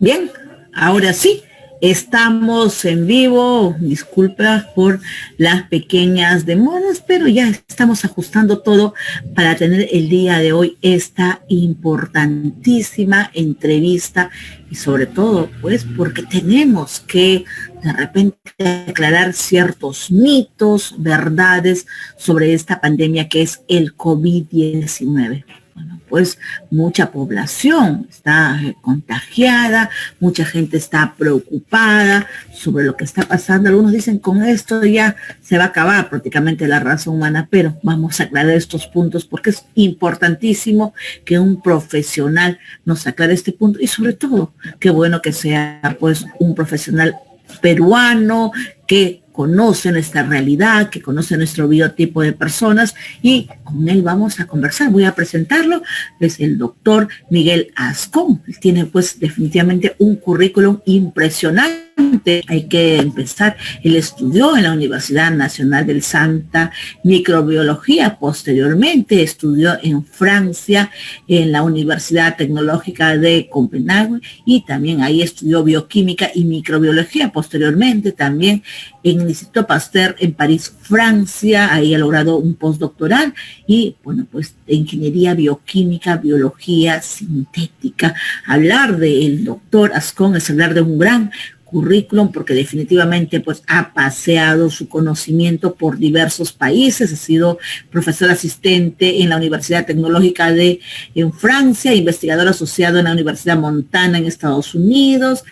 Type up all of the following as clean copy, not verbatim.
Bien, ahora sí, estamos en vivo. Disculpas por las pequeñas demoras, pero ya estamos ajustando todo para tener el día de hoy esta importantísima entrevista y sobre todo, pues, porque tenemos que de repente aclarar ciertos mitos, verdades sobre esta pandemia que es el COVID-19. Bueno, pues mucha población está contagiada, mucha gente está preocupada sobre lo que está pasando. Algunos dicen con esto ya se va a acabar prácticamente la raza humana, pero vamos a aclarar estos puntos porque es importantísimo que un profesional nos aclare este punto y sobre todo, qué bueno que sea pues un profesional peruano que conoce nuestra realidad, que conoce nuestro biotipo de personas y con él vamos a conversar. Voy a presentarlo, es el doctor Miguel Ascón. Él tiene pues definitivamente un currículum impresionante. Hay que empezar. Él estudió en la Universidad Nacional del Santa microbiología, posteriormente estudió en Francia, en la Universidad Tecnológica de Copenhague y también ahí estudió bioquímica y microbiología, posteriormente también en el Instituto Pasteur en París, Francia, ahí ha logrado un postdoctoral y, bueno, pues de ingeniería bioquímica, biología sintética. Hablar del doctor Ascón es hablar de un gran currículum porque definitivamente pues ha paseado su conocimiento por diversos países, ha sido profesor asistente en la Universidad Tecnológica en Francia, investigador asociado en la Universidad Montana en Estados Unidos,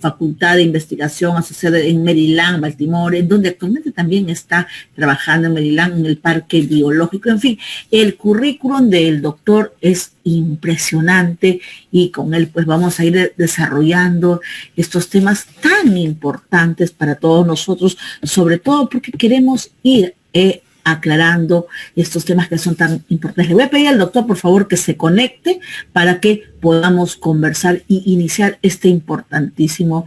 Facultad de Investigación asociada en Maryland, Baltimore, en donde actualmente también está trabajando en Maryland en el Parque Biológico. En fin, el currículum del doctor es impresionante y con él pues vamos a ir desarrollando estos temas tan importantes para todos nosotros, sobre todo porque queremos ir aclarando estos temas que son tan importantes. Le voy a pedir al doctor, por favor, que se conecte para que podamos conversar y iniciar esta importantísima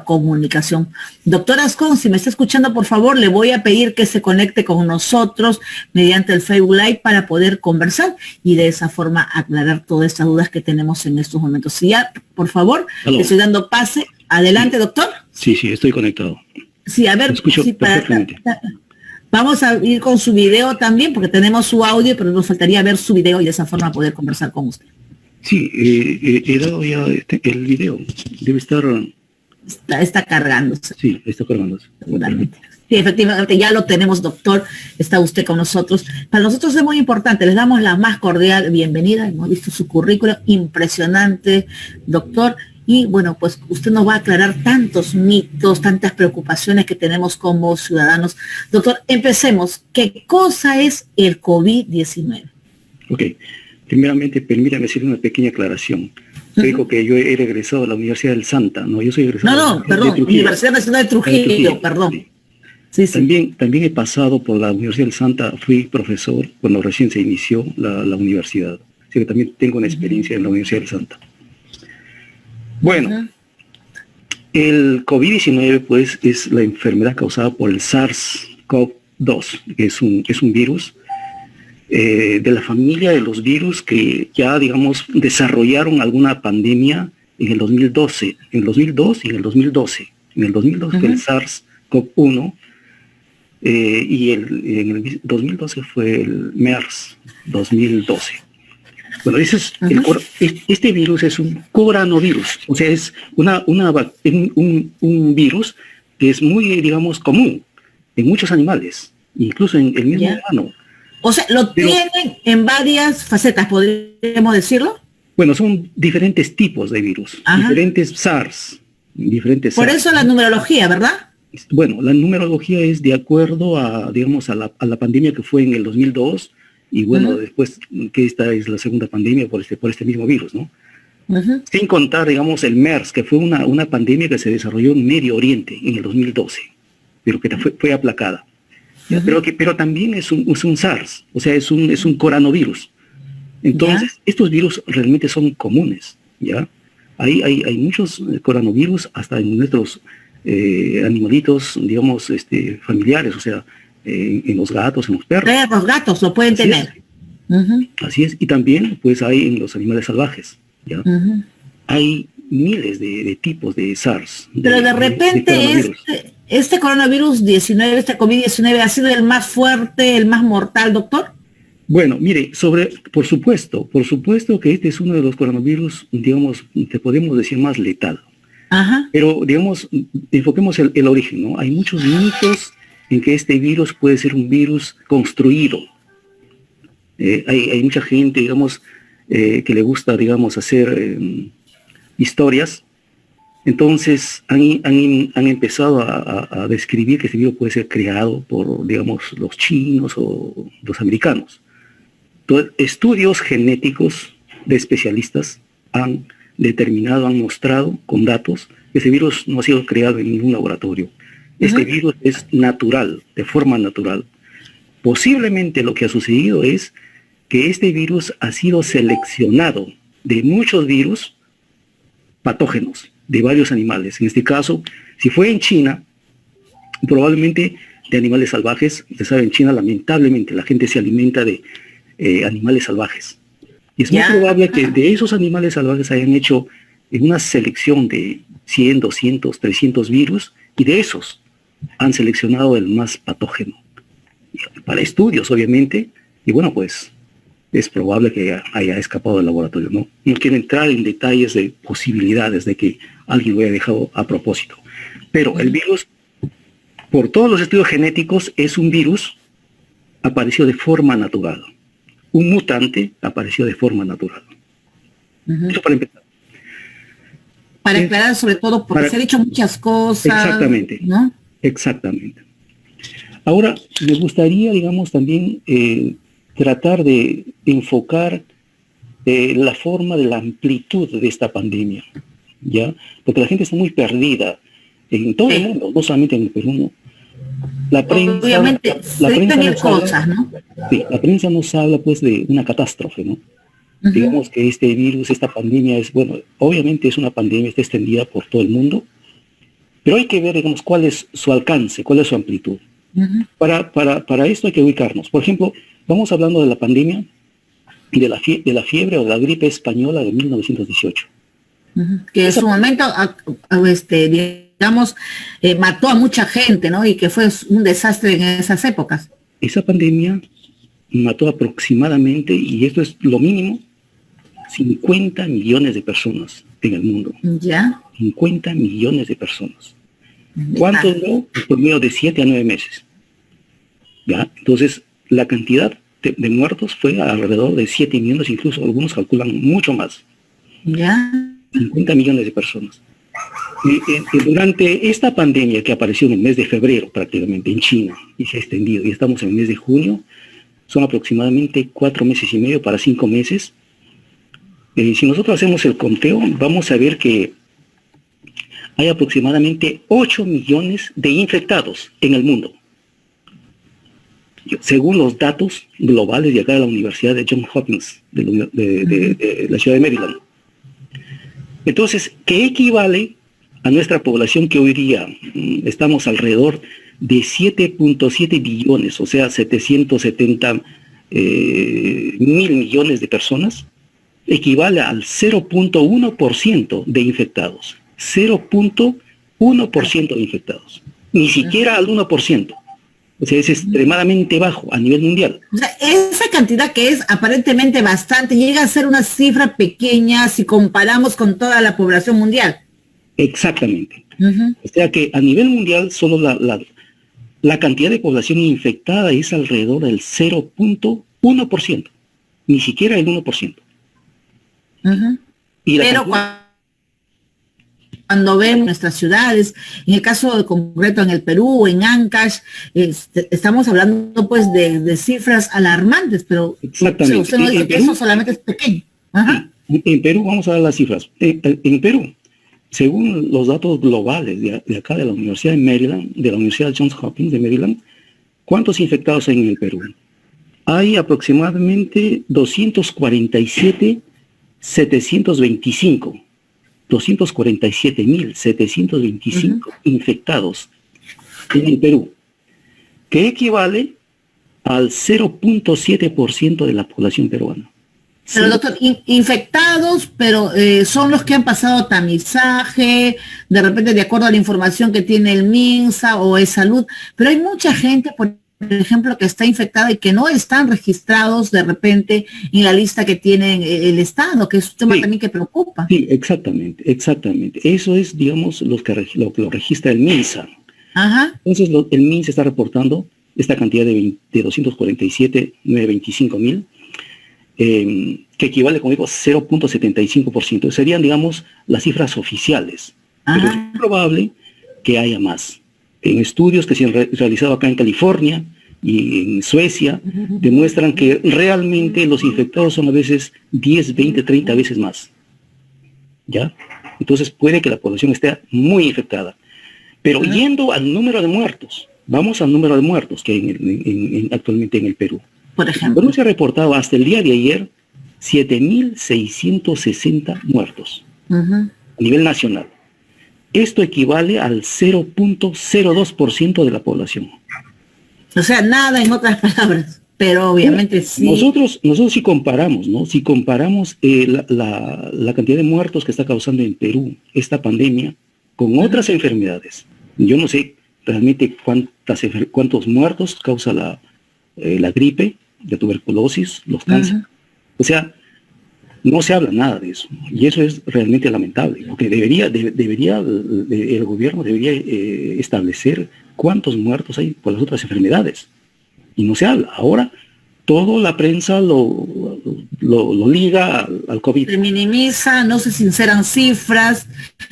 comunicación. Doctor Ascón, si me está escuchando, por favor, le voy a pedir que se conecte con nosotros mediante el Facebook Live para poder conversar y de esa forma aclarar todas estas dudas que tenemos en estos momentos. Si ya, por favor, le estoy dando pase. Adelante, doctor. Sí, estoy conectado. Sí, a ver, escucho perfectamente. Vamos a ir con su video también, porque tenemos su audio, pero nos faltaría ver su video y de esa forma poder conversar con usted. Sí, he dado ya el video. Debe estar... Está cargándose. Sí, está cargándose. Seguramente. Sí, efectivamente, ya lo tenemos, doctor. Está usted con nosotros. Para nosotros es muy importante. Les damos la más cordial bienvenida. Hemos visto su currículum impresionante, doctor. Y bueno, pues usted nos va a aclarar tantos mitos, tantas preocupaciones que tenemos como ciudadanos. Doctor, empecemos. ¿Qué cosa es el COVID-19? Ok. Primeramente, permítame hacer una pequeña aclaración. Usted dijo que yo he regresado a la Universidad del Santa. No, yo soy egresado perdón, Universidad Nacional de Trujillo, perdón. Sí. También he pasado por la Universidad del Santa. Fui profesor cuando recién se inició la universidad. Así que también tengo una experiencia en la Universidad del Santa. Bueno, el COVID-19 pues es la enfermedad causada por el SARS-CoV-2, que es un virus de la familia de los virus que ya, digamos, desarrollaron alguna pandemia en el 2012, en el 2002 y en el 2012. En el 2002 fue el SARS-CoV-1 y en el 2012 fue el MERS 2012. Bueno, este virus es un coronavirus, o sea, es un virus que es muy, digamos, común en muchos animales, incluso en el mismo humano. O sea, tienen en varias facetas, ¿podríamos decirlo? Bueno, son diferentes tipos de virus, diferentes SARS. Por eso la numerología, ¿verdad? Bueno, la numerología es de acuerdo a, digamos, a la pandemia que fue en el 2002, y bueno, después que esta es la segunda pandemia por este mismo virus, ¿no? Sin contar, digamos, el MERS, que fue una pandemia que se desarrolló en Medio Oriente en el 2012, pero que fue aplacada. Pero también es un SARS, o sea, es un coronavirus. Entonces, estos virus realmente son comunes, ¿ya? Hay muchos coronavirus hasta en nuestros animalitos, digamos, familiares, o sea, en los gatos, en los perros. Los gatos lo pueden tener. Así es, y también pues hay en los animales salvajes, ¿ya? Hay miles de tipos de SARS. Pero de repente este coronavirus 19, este COVID-19, ¿ha sido el más fuerte, el más mortal, doctor? Bueno, mire, por supuesto que este es uno de los coronavirus, digamos, te podemos decir más letal. Ajá. Pero, digamos, enfoquemos el origen, ¿no? Hay muchos mitos en que este virus puede ser un virus construido. Hay mucha gente, digamos, que le gusta, digamos, hacer historias. Entonces han empezado a describir que este virus puede ser creado por, digamos, los chinos o los americanos. Entonces, estudios genéticos de especialistas han determinado, han mostrado con datos que ese virus no ha sido creado en ningún laboratorio. Este virus es natural, de forma natural. Posiblemente lo que ha sucedido es que este virus ha sido seleccionado de muchos virus patógenos de varios animales. En este caso, si fue en China, probablemente de animales salvajes. Usted sabe, en China lamentablemente la gente se alimenta de animales salvajes. Y es muy probable que de esos animales salvajes hayan hecho una selección de 100, 200, 300 virus, y de esos han seleccionado el más patógeno. Para estudios, obviamente, y bueno, pues es probable que haya escapado del laboratorio. No quiero entrar en detalles de posibilidades de que alguien lo haya dejado a propósito. Pero el virus, por todos los estudios genéticos, es un virus apareció de forma natural. Un mutante apareció de forma natural. Eso para empezar. Para aclarar sobre todo, porque se han dicho muchas cosas. Exactamente, ¿no? Exactamente. Ahora, me gustaría, digamos, también tratar de enfocar la forma de la amplitud de esta pandemia, ¿ya? Porque la gente está muy perdida en todo el mundo, no solamente en el Perú, ¿no? La prensa, obviamente, la prensa nos cosas, habla, ¿no? Sí, la prensa nos habla, pues, de una catástrofe, ¿no? Digamos que este virus, esta pandemia es, bueno, obviamente es una pandemia, está extendida por todo el mundo, pero hay que ver, digamos, cuál es su alcance, cuál es su amplitud. Para esto hay que ubicarnos. Por ejemplo, vamos hablando de la pandemia de la fiebre o de la gripe española de 1918. Que en su momento, digamos, mató a mucha gente, ¿no? Y que fue un desastre en esas épocas. Esa pandemia mató aproximadamente, y esto es lo mínimo, 50 millones de personas en el mundo. ¿Ya? 50 millones de personas. ¿Cuánto duró? Por medio de 7 a 9 meses. ¿Ya? Entonces, la cantidad de muertos fue alrededor de 7 millones, incluso algunos calculan mucho más. ¿Ya? 50 millones de personas. Y durante esta pandemia que apareció en el mes de febrero prácticamente en China y se ha extendido, y estamos en el mes de junio, son aproximadamente 4 meses y medio para 5 meses. Si nosotros hacemos el conteo, vamos a ver que hay aproximadamente 8 millones de infectados en el mundo, según los datos globales de acá de la Universidad de Johns Hopkins, de la ciudad de Maryland. Entonces, ¿qué equivale a nuestra población que hoy día estamos alrededor de 7.7 billones, o sea, 770 mil millones de personas? Equivale al 0.1% de infectados. 0.1% de infectados. Ni siquiera al 1%. O sea, es extremadamente bajo a nivel mundial. O sea, esa cantidad que es aparentemente bastante, llega a ser una cifra pequeña si comparamos con toda la población mundial. Exactamente. O sea que a nivel mundial solo la cantidad de población infectada es alrededor del 0.1%. Ni siquiera el 1%. Pero cuando vemos nuestras ciudades, en el caso de concreto en el Perú, en Ancash, estamos hablando pues de cifras alarmantes, pero exactamente. Usted no dice que eso solamente es pequeño. En Perú, vamos a ver las cifras. En Perú, según los datos globales de acá de la Universidad de Maryland, de la Universidad Johns Hopkins de Maryland, ¿cuántos infectados hay en el Perú? Hay aproximadamente 247.725 infectados en el Perú, que equivale al 0.7% de la población peruana. Pero doctor, infectados, pero son los que han pasado tamizaje, de repente de acuerdo a la información que tiene el MINSA o es salud, pero hay mucha gente, por ejemplo, que está infectada y que no están registrados de repente en la lista que tiene el Estado, que es un tema también que preocupa. Sí, exactamente. Eso es, digamos, lo que lo registra el MINSA. Ajá. Entonces, el MINSA está reportando esta cantidad de 247.925.000, que equivale, como digo, 0.75%. Serían, digamos, las cifras oficiales. Pero es probable que haya más. En estudios que se han realizado acá en California y en Suecia, demuestran que realmente los infectados son a veces 10, 20, 30 veces más. ¿Ya? Entonces puede que la población esté muy infectada. Pero yendo al número de muertos, vamos al número de muertos que hay actualmente en el Perú. Por ejemplo. En Perú se ha reportado hasta el día de ayer 7.660 muertos a nivel nacional. Esto equivale al 0.02% de la población. O sea, nada en otras palabras, pero obviamente sí. Nosotros sí comparamos, ¿no? Si comparamos la cantidad de muertos que está causando en Perú esta pandemia con otras enfermedades, yo no sé realmente cuántos muertos causa la gripe, la tuberculosis, los cánceres. O sea, no se habla nada de eso. Y eso es realmente lamentable, porque el gobierno debería establecer cuántos muertos hay por las otras enfermedades. Y no se habla. Ahora, toda la prensa lo liga al COVID. Se minimiza, no se sinceran cifras.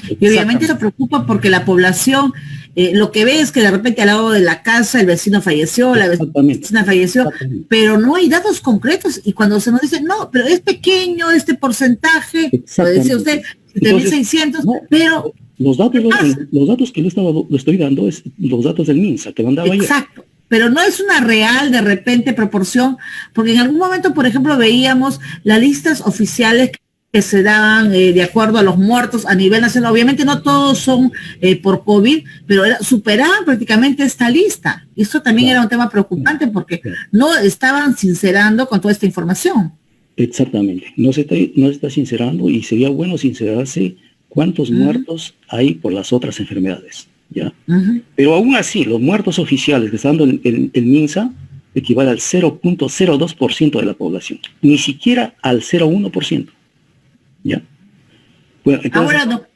Y obviamente eso preocupa porque la población, lo que ve es que de repente al lado de la casa el vecino falleció, la vecina falleció, pero no hay datos concretos. Y cuando se nos dice, no, pero es pequeño este porcentaje, lo decía usted, 7.600, pero... Los datos que le estoy dando es los datos del MINSA, que mandaba ayer. Exacto. Pero no es una real, de repente, proporción, porque en algún momento, por ejemplo, veíamos las listas oficiales que se daban de acuerdo a los muertos a nivel nacional. Obviamente no todos son por COVID, pero superaban prácticamente esta lista. Y eso también era un tema preocupante porque no estaban sincerando con toda esta información. Exactamente. No se está sincerando y sería bueno sincerarse cuántos muertos hay por las otras enfermedades. ¿Ya? Pero aún así, los muertos oficiales que está dando el MINSA equivale al 0.02% de la población, ni siquiera al 0.1%. ¿Ya? Bueno, entonces, ahora,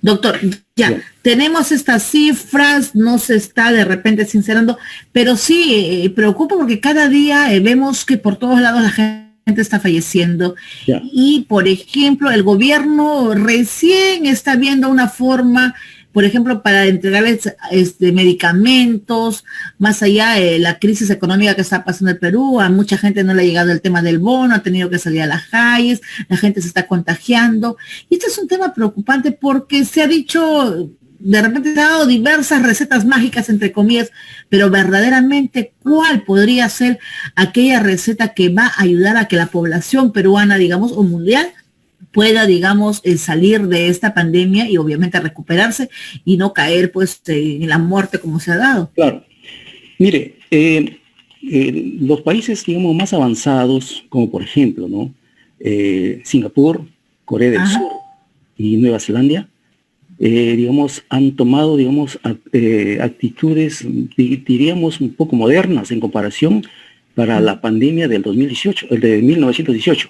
doctor, ya tenemos estas cifras, no se está de repente sincerando, pero sí preocupa porque cada día vemos que por todos lados la gente está falleciendo. Y, por ejemplo, el gobierno recién está viendo una forma, por ejemplo, para entregarles medicamentos, más allá de la crisis económica que está pasando en Perú. A mucha gente no le ha llegado el tema del bono, ha tenido que salir a las calles, la gente se está contagiando. Y este es un tema preocupante porque se ha dicho, de repente se ha dado diversas recetas mágicas, entre comillas, pero verdaderamente, ¿cuál podría ser aquella receta que va a ayudar a que la población peruana, digamos, o mundial, pueda, digamos, salir de esta pandemia y obviamente recuperarse y no caer, pues, en la muerte como se ha dado? Claro. Mire, los países, digamos, más avanzados, como por ejemplo, ¿no? Singapur, Corea del Sur y Nueva Zelanda, digamos, han tomado, digamos, actitudes, diríamos, un poco modernas en comparación para la pandemia del 2018, de 1918.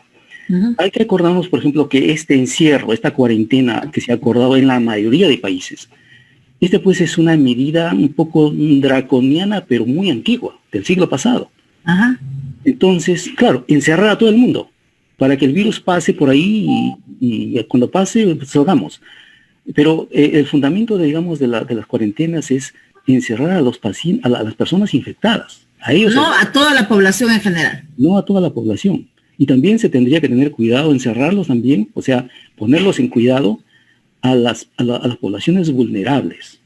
Hay que acordarnos, por ejemplo, que este encierro, esta cuarentena que se ha acordado en la mayoría de países, pues es una medida un poco draconiana, pero muy antigua, del siglo pasado. Entonces, claro, encerrar a todo el mundo para que el virus pase por ahí y cuando pase, pues, salgamos. Pero el fundamento, digamos, de las cuarentenas es encerrar a los pacientes, a las personas infectadas. A ellos, no a toda la población en general. No a toda la población. Y también se tendría que tener cuidado, encerrarlos también, o sea, ponerlos en cuidado a las poblaciones vulnerables.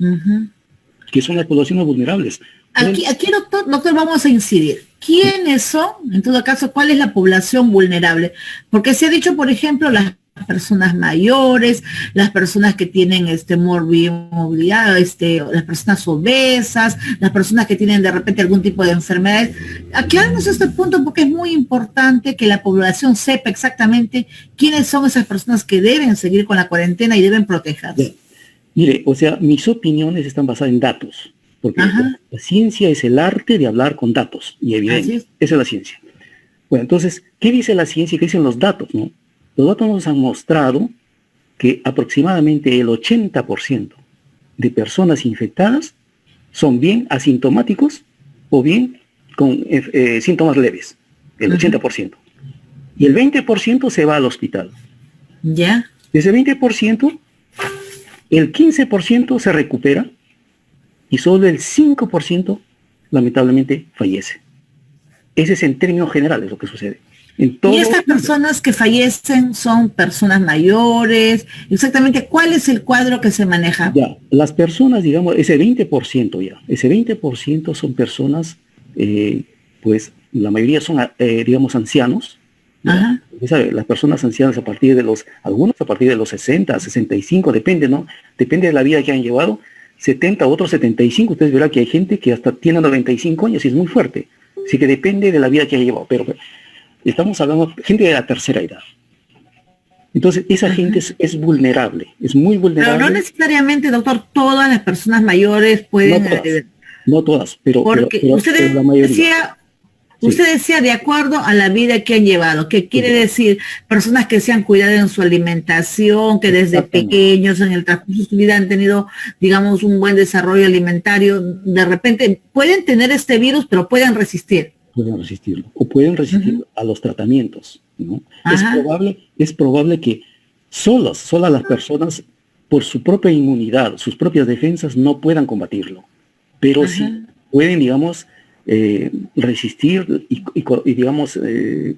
¿Qué son las poblaciones vulnerables? Aquí doctor, vamos a incidir. ¿Quiénes son, en todo caso, cuál es la población vulnerable? Porque se ha dicho, por ejemplo, las personas mayores, las personas que tienen morbilidad, las personas obesas, las personas que tienen de repente algún tipo de enfermedades. Acláranos este punto porque es muy importante que la población sepa exactamente quiénes son esas personas que deben seguir con la cuarentena y deben protegerse. Mire, o sea, mis opiniones están basadas en datos, porque la ciencia es el arte de hablar con datos y evidencia. Esa es la ciencia. Bueno, entonces, ¿qué dice la ciencia y qué dicen los datos, no? Los datos nos han mostrado que aproximadamente el 80% de personas infectadas son bien asintomáticos o bien con síntomas leves, el 80%. Y el 20% se va al hospital. ¿Ya? De ese 20%, el 15% se recupera y solo el 5% lamentablemente fallece. Ese es en términos generales lo que sucede. Y estas personas que fallecen son personas mayores. Exactamente, ¿cuál es el cuadro que se maneja? Ya, las personas, digamos, ese 20% ya, ese 20% son personas, pues la mayoría son, digamos, ancianos. ¿Sabe? Las personas ancianas algunos a partir de los 60, 65, depende, ¿no? Depende de la vida que han llevado. 70, otros 75, ustedes verán que hay gente que hasta tiene 95 años y es muy fuerte. Así que depende de la vida que ha llevado, pero estamos hablando de gente de la tercera edad. Entonces, esa gente es vulnerable, es muy vulnerable. Pero no necesariamente, doctor, todas las personas mayores pueden... No todas, pero la mayoría. Usted decía de acuerdo a la vida que han llevado, que quiere decir personas que se han cuidado en su alimentación, que desde pequeños en el transcurso de su vida han tenido, digamos, un buen desarrollo alimentario, de repente pueden tener este virus, pero pueden resistir. Pueden resistirlo, o pueden resistir a los tratamientos, ¿no? Es probable que solas las personas, por su propia inmunidad, sus propias defensas, no puedan combatirlo, pero sí pueden, digamos, resistir y digamos,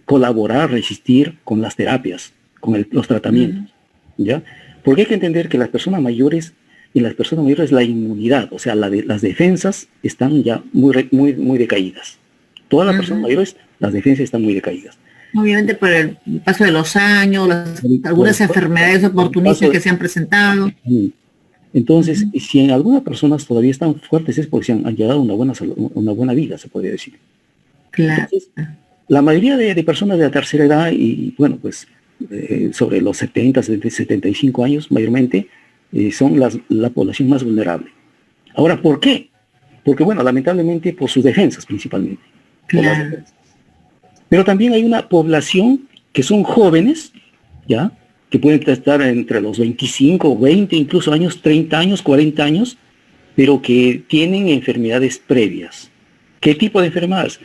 colaborar, resistir con las terapias, con los tratamientos, ¿ya? Porque hay que entender que las personas mayores, la inmunidad, o sea, las defensas están ya muy decaídas. Todas las personas mayores, las defensas están muy decaídas. Obviamente por el paso de los años, algunas enfermedades oportunistas que se han presentado. Entonces, si en algunas personas todavía están fuertes es porque han llegado a una buena salud, una buena vida, se podría decir. Claro. Entonces, la mayoría de personas de la tercera edad y bueno, pues sobre los 70, 75 años mayormente, son la población más vulnerable. Ahora, ¿por qué? Porque bueno, lamentablemente por sus defensas principalmente. Claro. Pero también hay una población que son jóvenes, ¿ya? Que pueden estar entre los 25, 20, incluso años, 30 años, 40 años, pero que tienen enfermedades previas. ¿Qué tipo de enfermedades?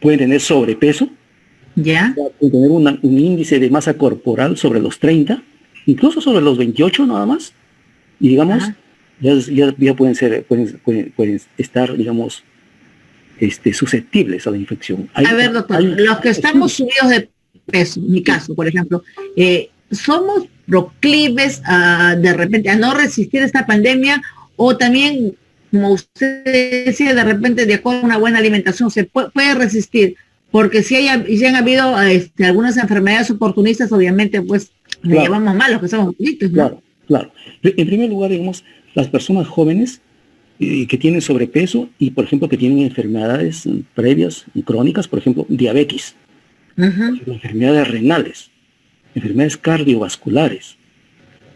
Pueden tener sobrepeso, ¿ya? Pueden tener un índice de masa corporal sobre los 30, incluso sobre los 28 nada más, y digamos, ya pueden estar, digamos, susceptibles a la infección. A ver, doctor, los que estamos subidos de peso, en mi caso, por ejemplo, ¿somos proclives de repente a no resistir esta pandemia o también, como usted decía, de repente de acuerdo a una buena alimentación se puede resistir? Porque si han habido algunas enfermedades oportunistas, obviamente, pues le llevamos mal los que somos poquitos, ¿no? Claro. En primer lugar, digamos, las personas jóvenes que tienen sobrepeso y, por ejemplo, que tienen enfermedades previas y crónicas, por ejemplo, diabetes, enfermedades renales, enfermedades cardiovasculares,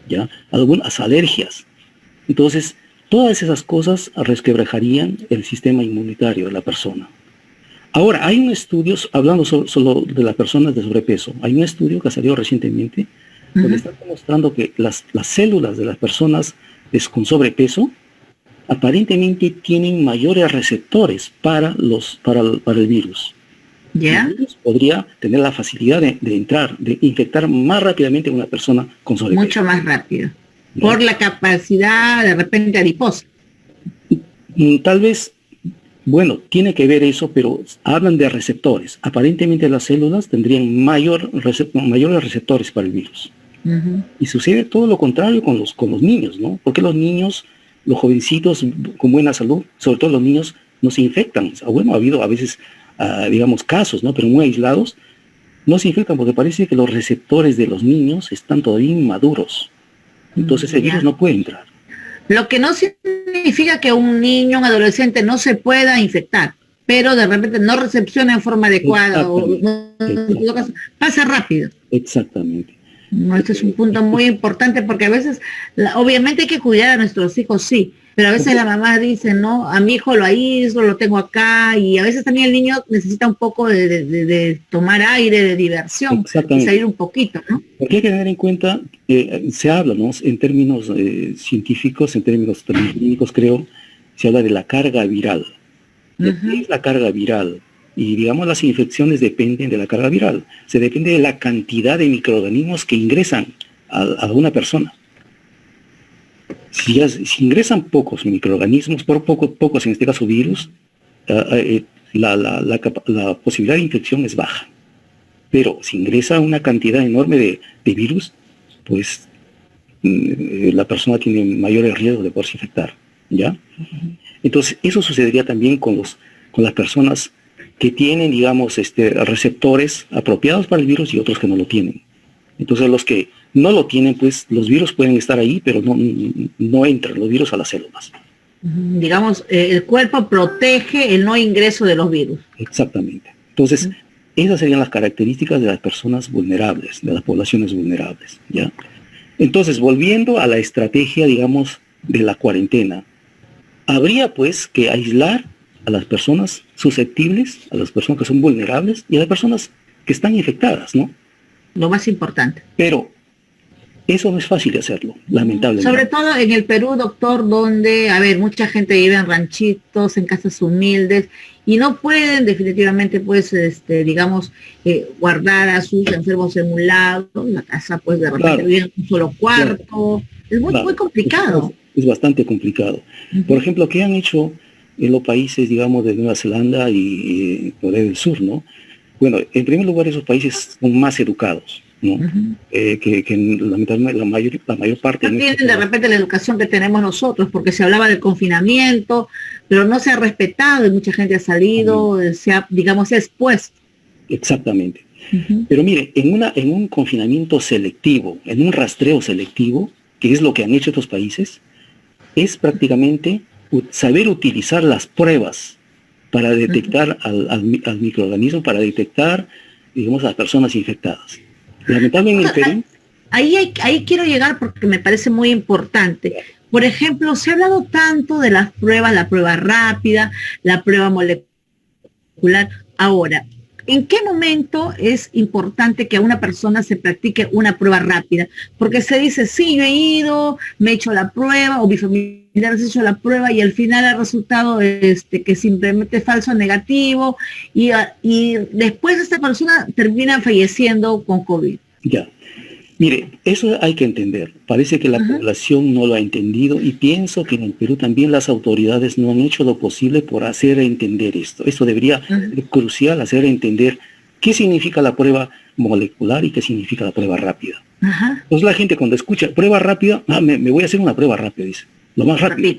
¿ya? Algunas alergias. Entonces, todas esas cosas resquebrajarían el sistema inmunitario de la persona. Ahora, hay un estudio, hablando solo de las personas de sobrepeso, hay un estudio que salió recientemente donde está demostrando que las células de las personas con sobrepeso aparentemente tienen mayores receptores para el virus. ¿Ya? El virus podría tener la facilidad de entrar, de infectar más rápidamente a una persona con sobrepeso. Mucho más rápido. ¿Ya? Por la capacidad de repente adiposa. Tal vez, bueno, tiene que ver eso, pero hablan de receptores. Aparentemente las células tendrían mayores receptores para el virus. Y sucede todo lo contrario con los niños, ¿no? Porque los niños, los jovencitos con buena salud, sobre todo los niños, no se infectan. Bueno, ha habido a veces, digamos, casos, ¿no? Pero muy aislados, No se infectan porque parece que los receptores de los niños están todavía inmaduros. Entonces el virus no puede entrar. Lo que no significa que un niño, un adolescente no se pueda infectar, pero de repente no recepciona en forma adecuada o pasa rápido. Exactamente. No, este es un punto muy importante porque a veces, obviamente hay que cuidar a nuestros hijos, sí, pero a veces la mamá dice, no, a mi hijo lo aíslo, lo tengo acá, y a veces también el niño necesita un poco de tomar aire, de diversión, y salir un poquito, ¿no? Porque hay que tener en cuenta, se habla, ¿no? En términos científicos, en términos también clínicos, creo, se habla de la carga viral. ¿Qué es la carga viral? Y digamos, las infecciones dependen de la carga viral. Se depende de la cantidad de microorganismos que ingresan a una persona. Si ingresan pocos microorganismos, pocos en este caso virus, la posibilidad de infección es baja. Pero si ingresa una cantidad enorme de virus, pues la persona tiene mayores riesgos de poderse infectar, ¿ya? Entonces, eso sucedería también con las personas que tienen, digamos, receptores apropiados para el virus y otros que no lo tienen. Entonces, los que no lo tienen, pues los virus pueden estar ahí, pero no entran los virus a las células. Digamos, el cuerpo protege el no ingreso de los virus. Exactamente. Entonces, esas serían las características de las personas vulnerables, de las poblaciones vulnerables, ¿ya? Entonces, volviendo a la estrategia, digamos, de la cuarentena, habría, pues, que aislar a las personas susceptibles, a las personas que son vulnerables y a las personas que están infectadas, ¿no? Lo más importante. Pero eso no es fácil de hacerlo, lamentablemente. Sobre todo en el Perú, doctor, donde, a ver, mucha gente vive en ranchitos, en casas humildes, y no pueden definitivamente, pues, digamos, guardar a sus enfermos en un lado, la casa, pues, de repente vive en un solo cuarto. Es muy complicado. Es bastante complicado. Por ejemplo, ¿qué han hecho en los países, digamos, de Nueva Zelanda y Corea del Sur, ¿no? Bueno, en primer lugar, esos países son más educados, ¿no? Que lamentablemente la mayor parte... No tienen de repente la educación que tenemos nosotros, porque se hablaba del confinamiento, pero no se ha respetado y mucha gente ha salido, se ha expuesto. Exactamente. Pero mire, en un confinamiento selectivo, en un rastreo selectivo, que es lo que han hecho estos países, es prácticamente saber utilizar las pruebas para detectar al microorganismo, para detectar, digamos, a las personas infectadas. Lamentablemente en el Perú... Ahí quiero llegar porque me parece muy importante. Por ejemplo, se ha hablado tanto de las pruebas, la prueba rápida, la prueba molecular. Ahora, ¿en qué momento es importante que a una persona se practique una prueba rápida? Porque se dice, sí, yo he ido, me he hecho la prueba, o mi familiar se ha hecho la prueba, y al final ha resultado que simplemente es falso negativo, y después esta persona termina falleciendo con COVID. Ya. Mire, eso hay que entender. Parece que la población no lo ha entendido y pienso que en el Perú también las autoridades no han hecho lo posible por hacer entender esto. Esto debería ser crucial, hacer entender qué significa la prueba molecular y qué significa la prueba rápida. Entonces la gente cuando escucha prueba rápida, me voy a hacer una prueba rápida, dice. Lo más rápido.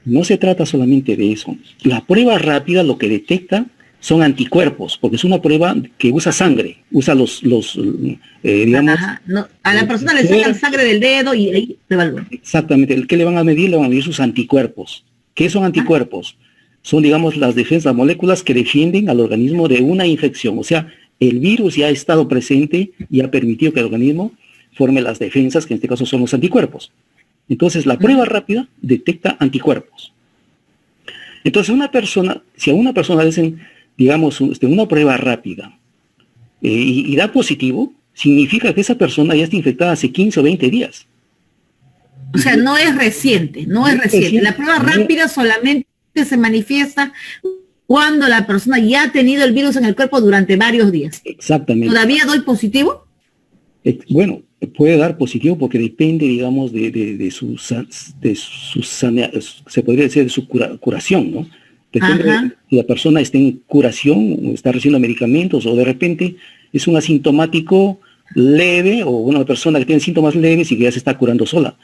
No se trata solamente de eso. La prueba rápida lo que detecta son anticuerpos, porque es una prueba que usa sangre, usa digamos... No, a la persona le sacan sangre del dedo y ahí se evalúa. Exactamente, ¿qué le van a medir? Le van a medir sus anticuerpos. ¿Qué son anticuerpos? Son, digamos, las defensas, moléculas que defienden al organismo de una infección. O sea, el virus ya ha estado presente y ha permitido que el organismo forme las defensas, que en este caso son los anticuerpos. Entonces, la prueba rápida detecta anticuerpos. Entonces, si a una persona le hacen, digamos, una prueba rápida y da positivo, significa que esa persona ya está infectada hace 15 o 20 días. O sea, no es reciente. La prueba rápida solamente se manifiesta cuando la persona ya ha tenido el virus en el cuerpo durante varios días. Exactamente. ¿Todavía doy positivo? Bueno, puede dar positivo porque depende, digamos, de su se podría decir, de su curación, ¿no? Depende de si la persona está en curación, o está recibiendo medicamentos, o de repente es un asintomático leve, o una persona que tiene síntomas leves y que ya se está curando sola.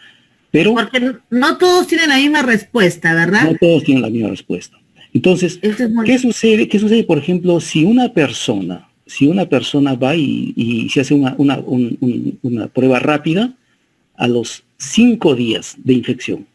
Pero porque no todos tienen la misma respuesta, ¿verdad? No todos tienen la misma respuesta. Entonces, ¿qué sucede, por ejemplo, si una persona si una persona va y se hace una prueba rápida a los 5 días de infección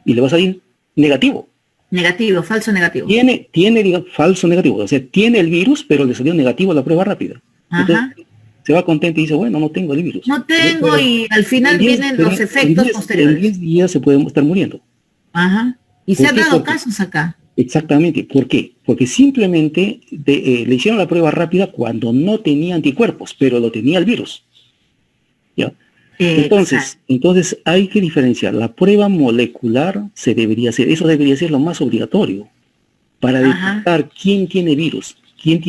y le va a salir negativo. Negativo, falso negativo. Tiene digamos, falso negativo, o sea, tiene el virus, pero le salió negativo la prueba rápida. Entonces, se va contento y dice, bueno, no tengo el virus. No tengo, y al final vienen los efectos posteriores. En 10 días se puede estar muriendo. Ajá. Y se han dado casos acá. Exactamente. ¿Por qué? Porque simplemente le hicieron la prueba rápida cuando no tenía anticuerpos, pero lo tenía el virus. ¿Ya? Entonces hay que diferenciar. La prueba molecular eso debería ser lo más obligatorio para detectar quién tiene virus, quién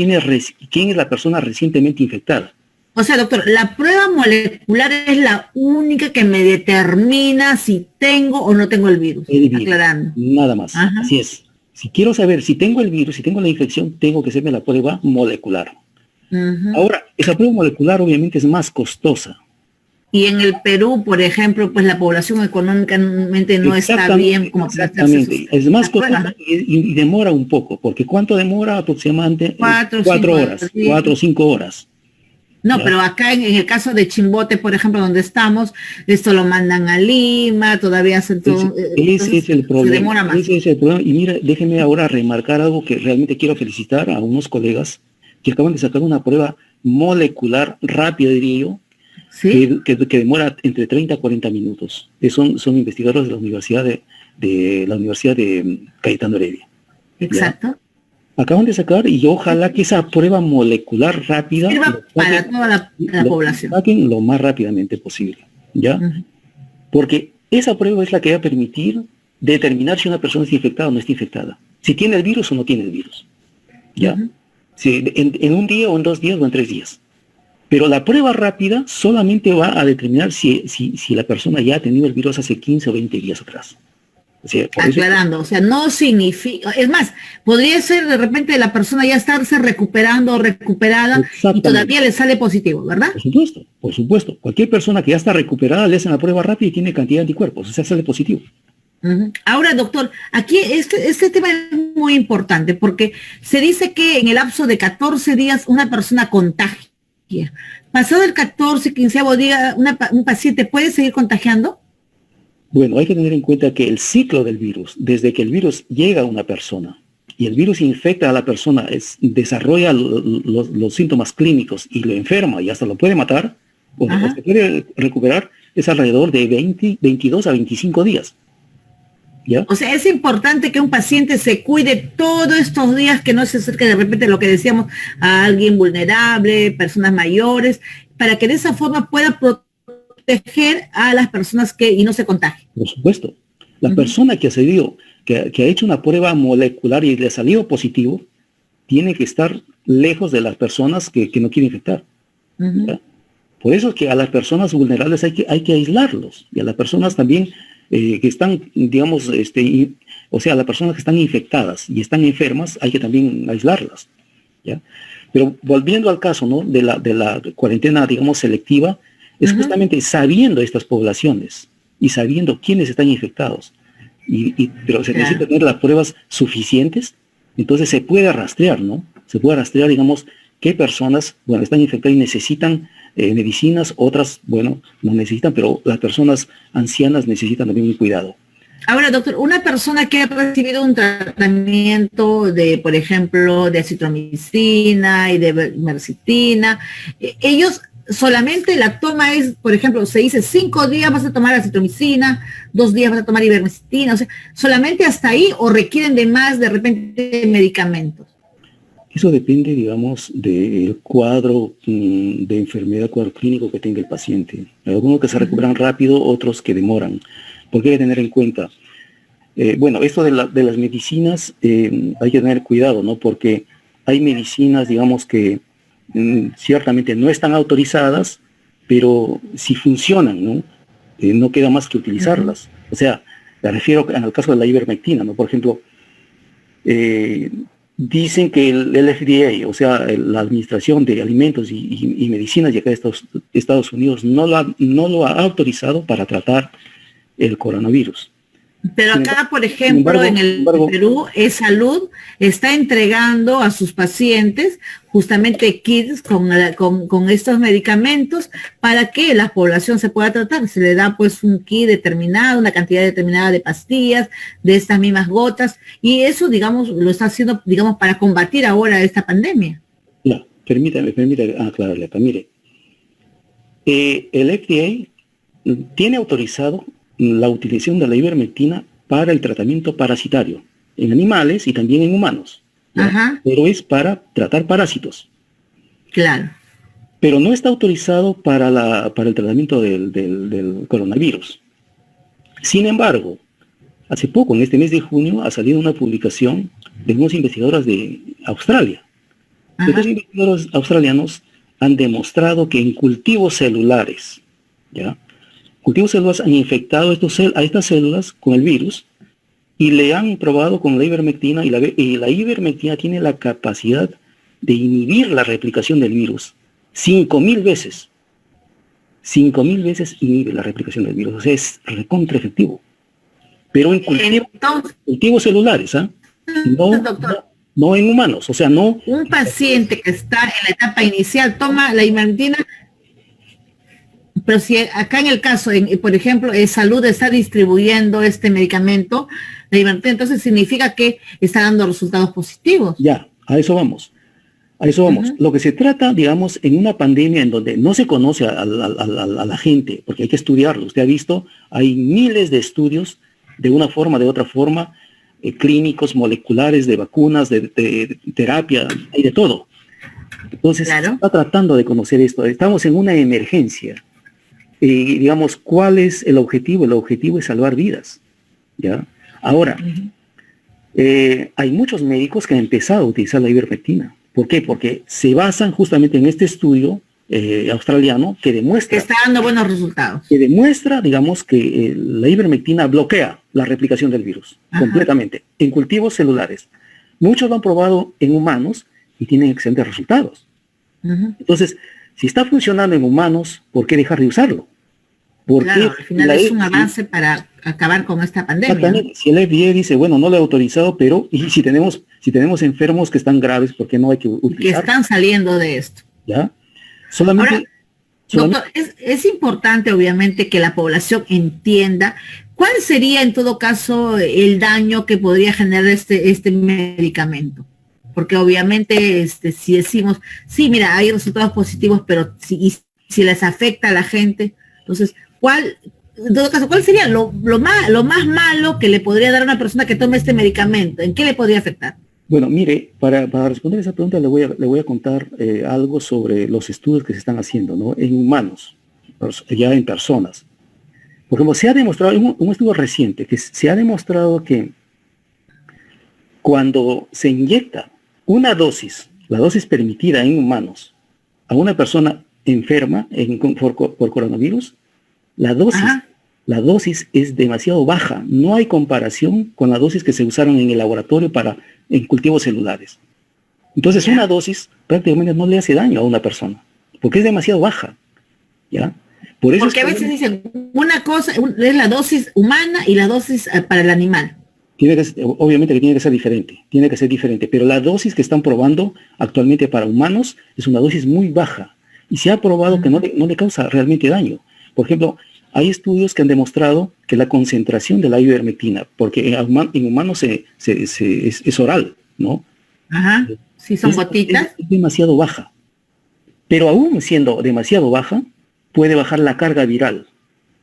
es la persona recientemente infectada. O sea, doctor, la prueba molecular es la única que me determina si tengo o no tengo el virus. Aclarando. Nada más. Así es. Si quiero saber si tengo el virus, si tengo la infección, tengo que hacerme la prueba molecular. Ahora, esa prueba molecular obviamente es más costosa. Y en el Perú, por ejemplo, pues la población económicamente no está bien como para exactamente. Es más costosa y demora un poco, porque ¿cuánto demora? Aproximadamente 4 horas, 4 o 5 horas. No, pero acá en el caso de Chimbote, por ejemplo, donde estamos, esto lo mandan a Lima, todavía hacen todo. Ese es el problema. Se demora más. Ese es el problema. Y mira, déjenme ahora remarcar algo que realmente quiero felicitar a unos colegas que acaban de sacar una prueba molecular rápida, diría yo, ¿sí? que demora entre 30 a 40 minutos. Son investigadores de la Universidad de Cayetano Heredia. Exacto. ¿Ya? Acaban de sacar y ojalá que esa prueba molecular rápida para toda la población. Saquen lo más rápidamente posible, ¿ya? Porque esa prueba es la que va a permitir determinar si una persona está infectada o no está infectada. Si tiene el virus o no tiene el virus, ¿ya? Si en un día o en 2 días o en 3 días. Pero la prueba rápida solamente va a determinar si la persona ya ha tenido el virus hace 15 o 20 días atrás. O sea, aclarando, o sea, no significa, es más, podría ser de repente la persona ya estarse recuperando o recuperada y todavía le sale positivo, ¿verdad? Por supuesto. Cualquier persona que ya está recuperada le hacen la prueba rápida y tiene cantidad de anticuerpos, o sea, sale positivo. Ahora, doctor, aquí este tema es muy importante porque se dice que en el lapso de 14 días una persona contagia. Pasado el 14, 15º día, un paciente puede seguir contagiando. Bueno, hay que tener en cuenta que el ciclo del virus, desde que el virus llega a una persona y el virus infecta a la persona, desarrolla los síntomas clínicos y lo enferma y hasta lo puede matar, o se puede recuperar, es alrededor de 22 a 25 días. ¿Ya? O sea, es importante que un paciente se cuide todos estos días, que no se acerque de repente lo que decíamos a alguien vulnerable, personas mayores, para que de esa forma pueda proteger a las personas y no se contagien. Por supuesto. La persona que ha hecho una prueba molecular y le ha salido positivo, tiene que estar lejos de las personas que no quieren infectar. Por eso es que a las personas vulnerables hay que aislarlos, y a las personas también que están, digamos, o sea, a las personas que están infectadas y están enfermas, hay que también aislarlas, ¿ya? Pero volviendo al caso, ¿no?, de la cuarentena, digamos, selectiva, es justamente sabiendo estas poblaciones y sabiendo quiénes están infectados, pero se necesita tener las pruebas suficientes, entonces se puede rastrear, ¿no? Se puede rastrear, digamos, qué personas, bueno, están infectadas y necesitan medicinas, otras, bueno, no necesitan, pero las personas ancianas necesitan también un cuidado. Ahora, doctor, una persona que ha recibido un tratamiento de, por ejemplo, de acitromicina y de ivermectina, ellos solamente la toma es, por ejemplo, se dice 5 días vas a tomar acitromicina, 2 días vas a tomar ivermectina, o sea, solamente hasta ahí, o requieren de más, de repente, medicamentos. Eso depende, digamos, del cuadro de enfermedad, cuadro clínico que tenga el paciente. Hay algunos que se recuperan rápido, otros que demoran. Porque hay que tener en cuenta, bueno, esto de las medicinas, hay que tener cuidado, ¿no? Porque hay medicinas, digamos, que ciertamente no están autorizadas, pero si funcionan, ¿no? No queda más que utilizarlas. O sea, me refiero al caso de la ivermectina, ¿no? Por ejemplo, dicen que el FDA, o sea, la Administración de Alimentos y Medicinas de acá de Estados Unidos, no lo ha autorizado para tratar el coronavirus. Pero acá, por ejemplo, en el Perú, Salud está entregando a sus pacientes justamente kits con estos medicamentos para que la población se pueda tratar. Se le da pues un kit determinado, una cantidad determinada de pastillas, de estas mismas gotas, y eso, digamos, lo está haciendo, digamos, para combatir ahora esta pandemia. No, permítame aclararle acá. Mire, el FDA tiene autorizado la utilización de la ivermectina para el tratamiento parasitario en animales y también en humanos. Ajá. Pero es para tratar parásitos. Claro. Pero no está autorizado para el tratamiento del coronavirus. Sin embargo, hace poco, en este mes de junio, ha salido una publicación de unos investigadores de Australia. Estos investigadores australianos han demostrado que en cultivos celulares, ¿ya? Cultivos celulares han infectado a estas células con el virus y le han probado con la ivermectina, y la ivermectina tiene la capacidad de inhibir la replicación del virus 5.000 veces. 5.000 veces inhibe la replicación del virus. O sea, es recontra efectivo. Pero en cultivos celulares, ¿ah? No en humanos. O sea, no. Un paciente que está en la etapa inicial toma la ivermectina. Pero si acá en el caso, por ejemplo, Salud está distribuyendo este medicamento, la ivermectina, entonces significa que está dando resultados positivos. Ya, a eso vamos. Lo que se trata, digamos, en una pandemia en donde no se conoce a la gente, porque hay que estudiarlo. Usted ha visto, hay miles de estudios, de una forma, de otra forma, clínicos, moleculares, de vacunas, de terapia, hay de todo. Entonces, claro, se está tratando de conocer esto. Estamos en una emergencia. Digamos, ¿cuál es el objetivo? El objetivo es salvar vidas, ¿ya? Ahora, hay muchos médicos que han empezado a utilizar la ivermectina. ¿Por qué? Porque se basan justamente en este estudio australiano que demuestra... Que está dando buenos resultados. Que demuestra, digamos, que la ivermectina bloquea la replicación del virus completamente en cultivos celulares. Muchos lo han probado en humanos y tienen excelentes resultados. Entonces, si está funcionando en humanos, ¿por qué dejar de usarlo? Porque claro, al final es un avance para acabar con esta pandemia. Exactamente. ¿No? Si el FDA dice, bueno, no lo he autorizado, pero y si tenemos enfermos que están graves, ¿por qué no hay que utilizar? Que están saliendo de esto. ¿Ya? Ahora, doctor, es importante, obviamente, que la población entienda cuál sería, en todo caso, el daño que podría generar este medicamento. Porque obviamente, si decimos, sí, mira, hay resultados positivos, pero si les afecta a la gente, entonces, en todo caso, ¿cuál sería lo más malo que le podría dar a una persona que tome este medicamento? ¿En qué le podría afectar? Bueno, mire, para responder esa pregunta le voy a contar algo sobre los estudios que se están haciendo, ¿no? En humanos, ya en personas. Por ejemplo, se ha demostrado, un estudio reciente, que se ha demostrado que cuando se inyecta una dosis, la dosis permitida en humanos, a una persona enferma por coronavirus, la dosis es demasiado baja. No hay comparación con la dosis que se usaron en el laboratorio en cultivos celulares. Entonces, una dosis prácticamente no le hace daño a una persona, porque es demasiado baja. ¿Ya? Porque a veces dicen, una cosa es la dosis humana y la dosis para el animal. Obviamente que tiene que ser diferente, pero la dosis que están probando actualmente para humanos es una dosis muy baja y se ha probado que no le causa realmente daño. Por ejemplo, hay estudios que han demostrado que la concentración de la ivermectina, porque en humanos es oral, ¿no? Ajá, sí, son gotitas. Es demasiado baja, pero aún siendo demasiado baja, puede bajar la carga viral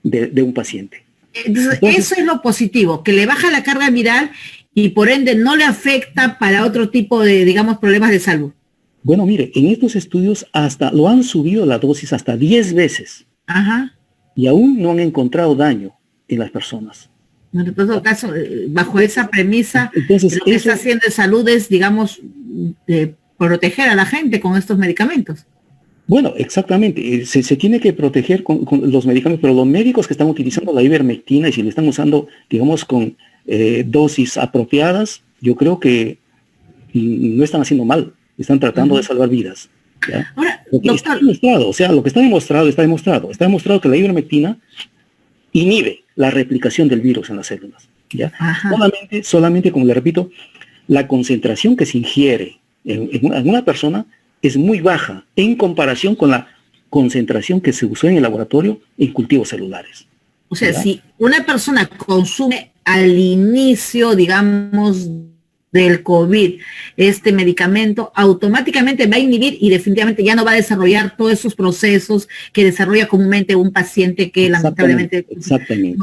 de un paciente. Entonces, eso es lo positivo, que le baja la carga viral y por ende no le afecta para otro tipo de, digamos, problemas de salud. Bueno, mire, en estos estudios hasta lo han subido la dosis hasta 10 veces. Ajá. Y aún no han encontrado daño en las personas. En todo caso, bajo esa premisa, entonces, lo que está haciendo de salud es, digamos, proteger a la gente con estos medicamentos. Bueno, exactamente. Se tiene que proteger con los medicamentos, pero los médicos que están utilizando la ivermectina y si lo están usando, digamos, con dosis apropiadas, yo creo que no están haciendo mal. Están tratando de salvar vidas. ¿Ya? Ahora, doctor, está demostrado, o sea, lo que está demostrado. Está demostrado que la ivermectina inhibe la replicación del virus en las células. ¿ya? Solamente, como le repito, la concentración que se ingiere en una persona es muy baja en comparación con la concentración que se usó en el laboratorio en cultivos celulares. O sea, ¿ya? Si una persona consume al inicio, digamos, del COVID, este medicamento, automáticamente va a inhibir y definitivamente ya no va a desarrollar todos esos procesos que desarrolla comúnmente un paciente que lamentablemente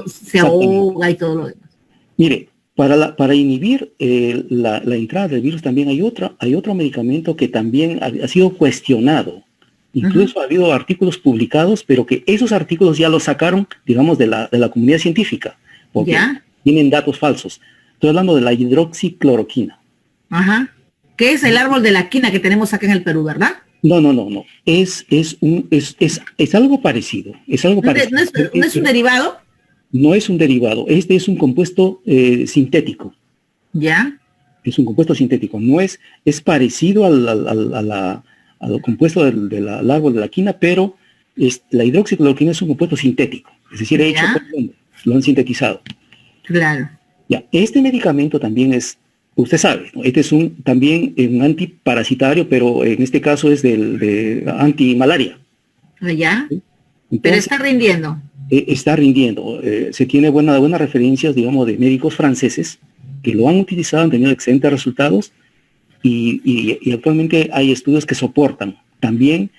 se ahoga y todo lo demás. Mire, para inhibir la entrada del virus también hay otro medicamento que también ha sido cuestionado. Incluso ha habido artículos publicados, pero que esos artículos ya los sacaron, digamos, de la comunidad científica, porque tienen datos falsos. Estoy hablando de la hidroxicloroquina. Que es el árbol de la quina que tenemos acá en el Perú, ¿verdad? No. Es algo parecido. ¿No es un derivado? No es un derivado. Este es un compuesto sintético. ¿Ya? Es un compuesto sintético. No es parecido al compuesto del árbol de la quina, pero la hidroxicloroquina es un compuesto sintético. Es decir, hecho por el hombre. Lo han sintetizado. Claro. Ya, este medicamento también es, usted sabe, ¿no? Este es también un antiparasitario, pero en este caso es de antimalaria. ¿Ya? ¿Sí? Entonces, pero está rindiendo. Está rindiendo. Se tiene buenas referencias, digamos, de médicos franceses que lo han utilizado, han tenido excelentes resultados y actualmente hay estudios que soportan. También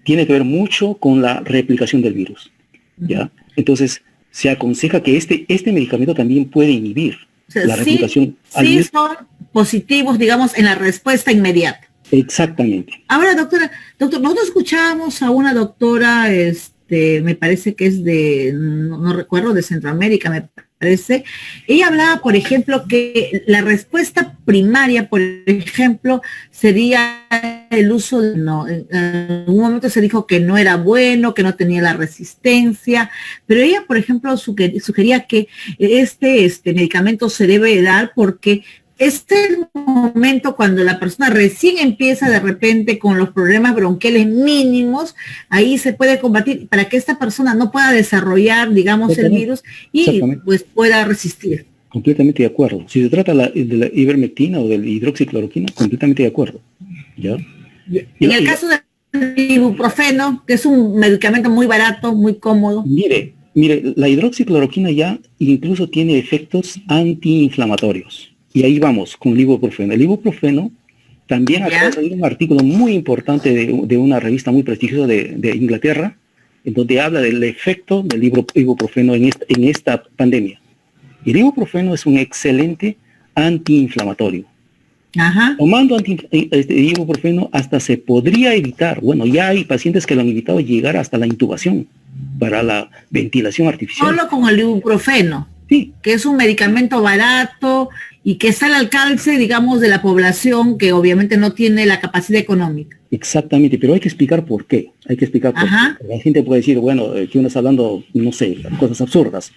tiene que ver mucho con la replicación del virus. ¿Ya? Entonces, se aconseja que este medicamento también puede inhibir la replicación. Sí son positivos, digamos, en la respuesta inmediata. Exactamente. Ahora, doctor, nosotros escuchábamos a una doctora, me parece que es no recuerdo, de Centroamérica, me parece. Ella hablaba, por ejemplo, que la respuesta primaria, por ejemplo, sería el uso de, en un momento se dijo que no era bueno, que no tenía la resistencia, pero ella, por ejemplo, sugería que este medicamento se debe dar porque es el momento cuando la persona recién empieza de repente con los problemas bronquiales mínimos, ahí se puede combatir para que esta persona no pueda desarrollar, digamos, el virus y pues pueda resistir. Completamente de acuerdo. Si se trata de la ivermectina o del hidroxicloroquina, completamente de acuerdo. ¿Ya? En el caso del ibuprofeno, que es un medicamento muy barato, muy cómodo. Mire, la hidroxicloroquina ya incluso tiene efectos antiinflamatorios. Y ahí vamos con el ibuprofeno. El ibuprofeno también acaba de salir un artículo muy importante de una revista muy prestigiosa de Inglaterra, en donde habla del efecto del ibuprofeno en esta pandemia. El ibuprofeno es un excelente antiinflamatorio. Tomando ibuprofeno hasta se podría evitar, bueno, ya hay pacientes que lo han evitado llegar hasta la intubación para la ventilación artificial. Solo con el ibuprofeno. Sí. Que es un medicamento barato y que está al alcance, digamos, de la población que obviamente no tiene la capacidad económica. Exactamente, pero hay que explicar por qué. Hay que explicar por qué. La gente puede decir, bueno, que uno está hablando, no sé, cosas absurdas.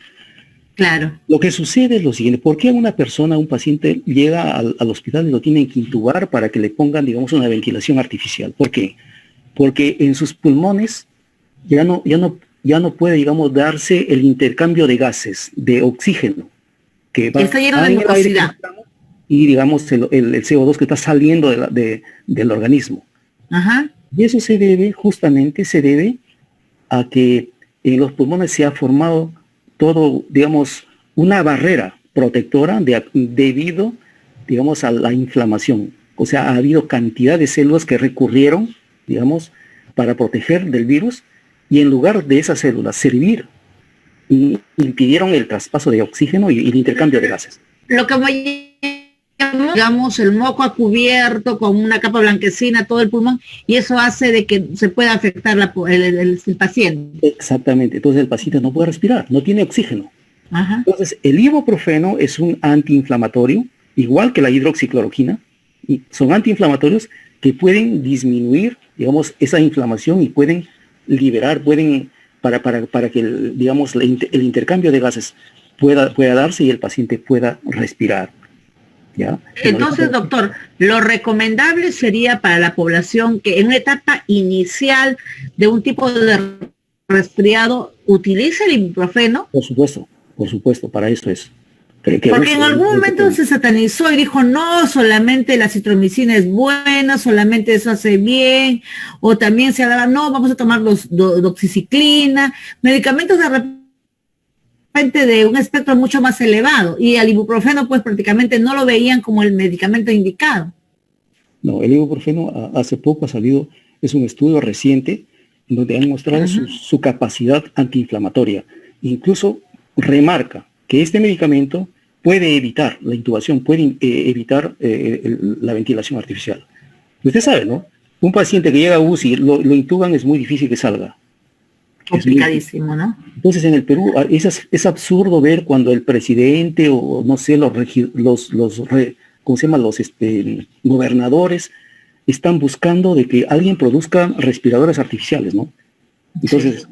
Claro. Lo que sucede es lo siguiente, ¿por qué un paciente llega al hospital y lo tienen que intubar para que le pongan, digamos, una ventilación artificial? ¿Por qué? Porque en sus pulmones ya no puede, digamos, darse el intercambio de gases, de oxígeno, que va está lleno de mucosidad. Y, digamos, el CO2 que está saliendo del organismo. Y eso justamente se debe a que en los pulmones se ha formado todo, digamos, una barrera protectora debido, digamos, a la inflamación. O sea, ha habido cantidad de células que recurrieron, digamos, para proteger del virus, y en lugar de esas células servir, impidieron el traspaso de oxígeno y el intercambio de gases. Lo que digamos, el moco ha cubierto con una capa blanquecina todo el pulmón, y eso hace de que se pueda afectar el paciente. Exactamente, entonces el paciente no puede respirar, no tiene oxígeno. Entonces el ibuprofeno es un antiinflamatorio, igual que la hidroxicloroquina, y son antiinflamatorios que pueden disminuir, digamos, esa inflamación y pueden liberar, para que digamos, el intercambio de gases pueda darse y el paciente pueda respirar. ¿Ya? Entonces, doctor, lo recomendable sería para la población que en una etapa inicial de un tipo de resfriado utilice el ibuprofeno. Por supuesto, para eso es. Porque en algún momento se satanizó y dijo, no, solamente la citromicina es buena, solamente eso hace bien, o también se hablaba, no, vamos a tomar doxiciclina, medicamentos de repente de un espectro mucho más elevado, y el ibuprofeno pues prácticamente no lo veían como el medicamento indicado. No, el ibuprofeno hace poco ha salido, es un estudio reciente, en donde han mostrado su capacidad antiinflamatoria. Incluso remarca que este medicamento puede evitar la intubación, puede evitar la ventilación artificial. Usted sabe, ¿no? Un paciente que llega a UCI, lo intuban, es muy difícil que salga. Complicadísimo, ¿no? Entonces en el Perú es absurdo ver cuando el presidente o no sé, ¿cómo se llama? Los gobernadores están buscando de que alguien produzca respiradores artificiales, ¿no? Entonces,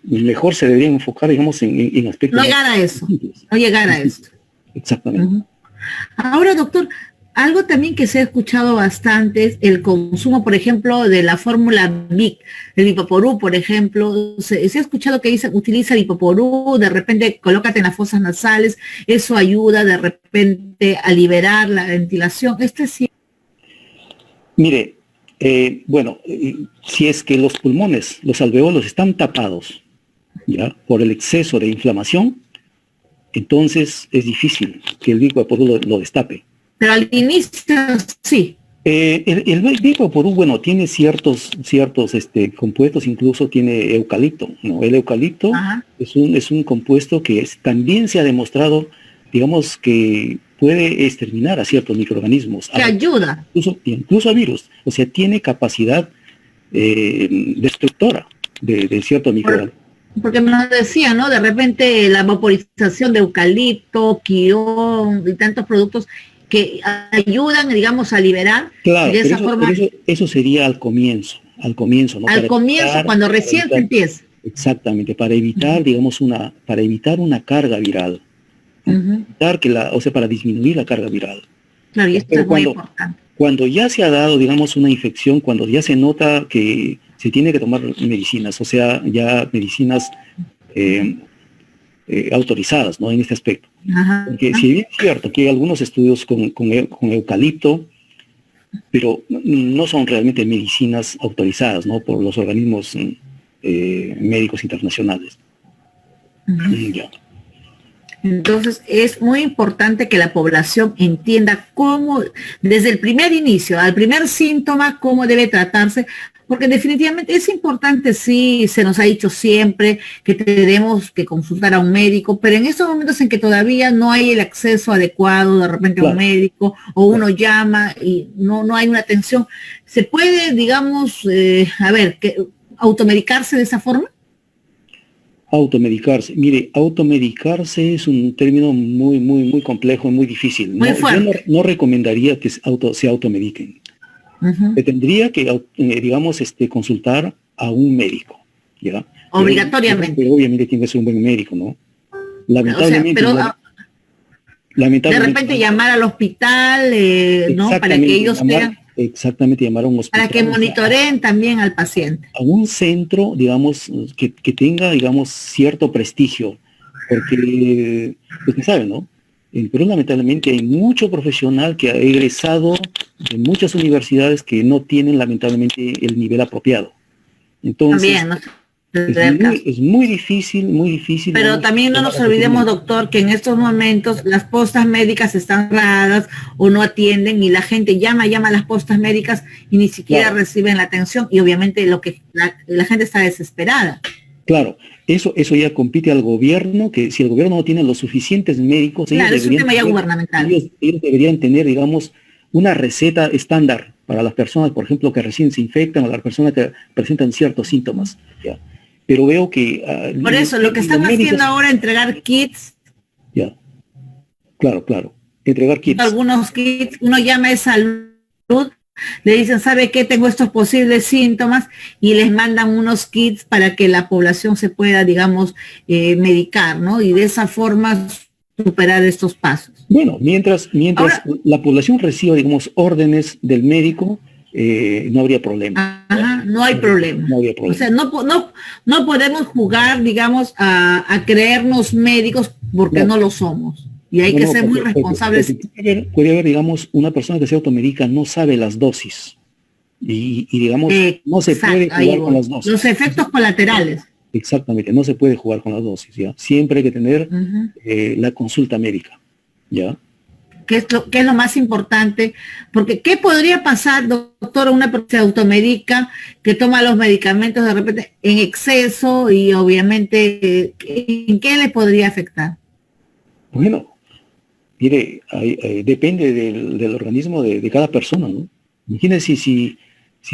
mejor se debería enfocar, digamos, en aspectos... No llegar a eso, no llegar a eso. Exactamente. Ahora, doctor, algo también que se ha escuchado bastante es el consumo, por ejemplo, de la fórmula VIC, el Vipaporú, por ejemplo. Se ha escuchado que dicen, utiliza Vipaporú, de repente colócate en las fosas nasales, eso ayuda de repente a liberar la ventilación. Sí. Mire, si es que los pulmones, los alveolos están tapados, ¿ya?, por el exceso de inflamación, entonces es difícil que el Vipaporú lo destape. Pero al inicio sí. El Vipaporú, bueno, tiene ciertos compuestos, incluso tiene eucalipto, ¿no? El eucalipto es un compuesto que también se ha demostrado, digamos, que puede exterminar a ciertos microorganismos. Que ayuda. Incluso a virus. O sea, tiene capacidad destructora de ciertos microorganismos. Porque nos decía, ¿no? De repente la vaporización de eucalipto, quión y tantos productos que ayudan, digamos, a liberar. Claro, de esa forma. Eso sería al comienzo, ¿no? Al comienzo, cuando recién se empieza. Exactamente, para evitar, digamos, para evitar una carga viral. Para disminuir la carga viral. Claro, y esto es muy importante. Cuando ya se ha dado, digamos, una infección, cuando ya se nota que se tiene que tomar medicinas, o sea, ya medicinas autorizadas, ¿no?, en este aspecto. Porque si bien es cierto que hay algunos estudios con eucalipto, pero no son realmente medicinas autorizadas, ¿no?, por los organismos médicos internacionales. Ya. Entonces es muy importante que la población entienda cómo, desde el primer inicio, al primer síntoma, cómo debe tratarse, porque definitivamente es importante, sí, se nos ha dicho siempre que tenemos que consultar a un médico, pero en estos momentos en que todavía no hay el acceso adecuado de repente a un médico, o uno llama y no hay una atención, ¿se puede, digamos, automedicarse de esa forma? Automedicarse. Mire, automedicarse es un término muy, muy, muy complejo y muy difícil. Muy fuerte. Yo no recomendaría que se automediquen. Se tendría que, digamos, consultar a un médico, ¿ya? Obligatoriamente. Pero obviamente tiene que ser un buen médico, ¿no? Lamentablemente. Lamentablemente. De repente llamar al hospital, ¿no? Para que ellos vean. Exactamente, llamar a un hospital. Para que monitoreen también al paciente. A un centro, digamos, que tenga, digamos, cierto prestigio, porque, pues, saben, ¿no? En Perú, lamentablemente, hay mucho profesional que ha egresado de muchas universidades que no tienen, lamentablemente, el nivel apropiado. Entonces, también, ¿no? Es muy difícil, muy difícil. Pero también no nos olvidemos, doctor, que en estos momentos las postas médicas están cerradas o no atienden y la gente llama a las postas médicas y ni siquiera reciben la atención y obviamente la gente está desesperada. Claro, eso ya compite al gobierno, que si el gobierno no tiene los suficientes médicos, es un tema ya gubernamental. Ellos deberían tener, digamos, una receta estándar para las personas, por ejemplo, que recién se infectan o las personas que presentan ciertos síntomas, ¿ya? Pero veo que... por eso, lo que están haciendo ahora es entregar kits. Ya, claro, entregar kits. Algunos kits, uno llama a salud, le dicen, ¿sabe qué? Tengo estos posibles síntomas y les mandan unos kits para que la población se pueda, digamos, medicar, ¿no? Y de esa forma superar estos pasos. Bueno, mientras ahora, la población reciba, digamos, órdenes del médico, no habría problema. No hay problema. No habría problema. O sea, no podemos jugar, digamos, a creernos médicos porque no lo somos. Y hay que ser muy responsables. Puede haber, digamos, una persona que se automedica no sabe las dosis y digamos, no se puede jugar con las dosis. Los efectos colaterales. Exactamente, no se puede jugar con las dosis, ¿ya? Siempre hay que tener la consulta médica, ¿ya? ¿Qué es lo más importante? Porque, ¿qué podría pasar, doctor, una persona que se automedica, que toma los medicamentos de repente en exceso y obviamente, ¿en qué le podría afectar? Bueno, mire, depende del organismo de cada persona, ¿no? Imagínense si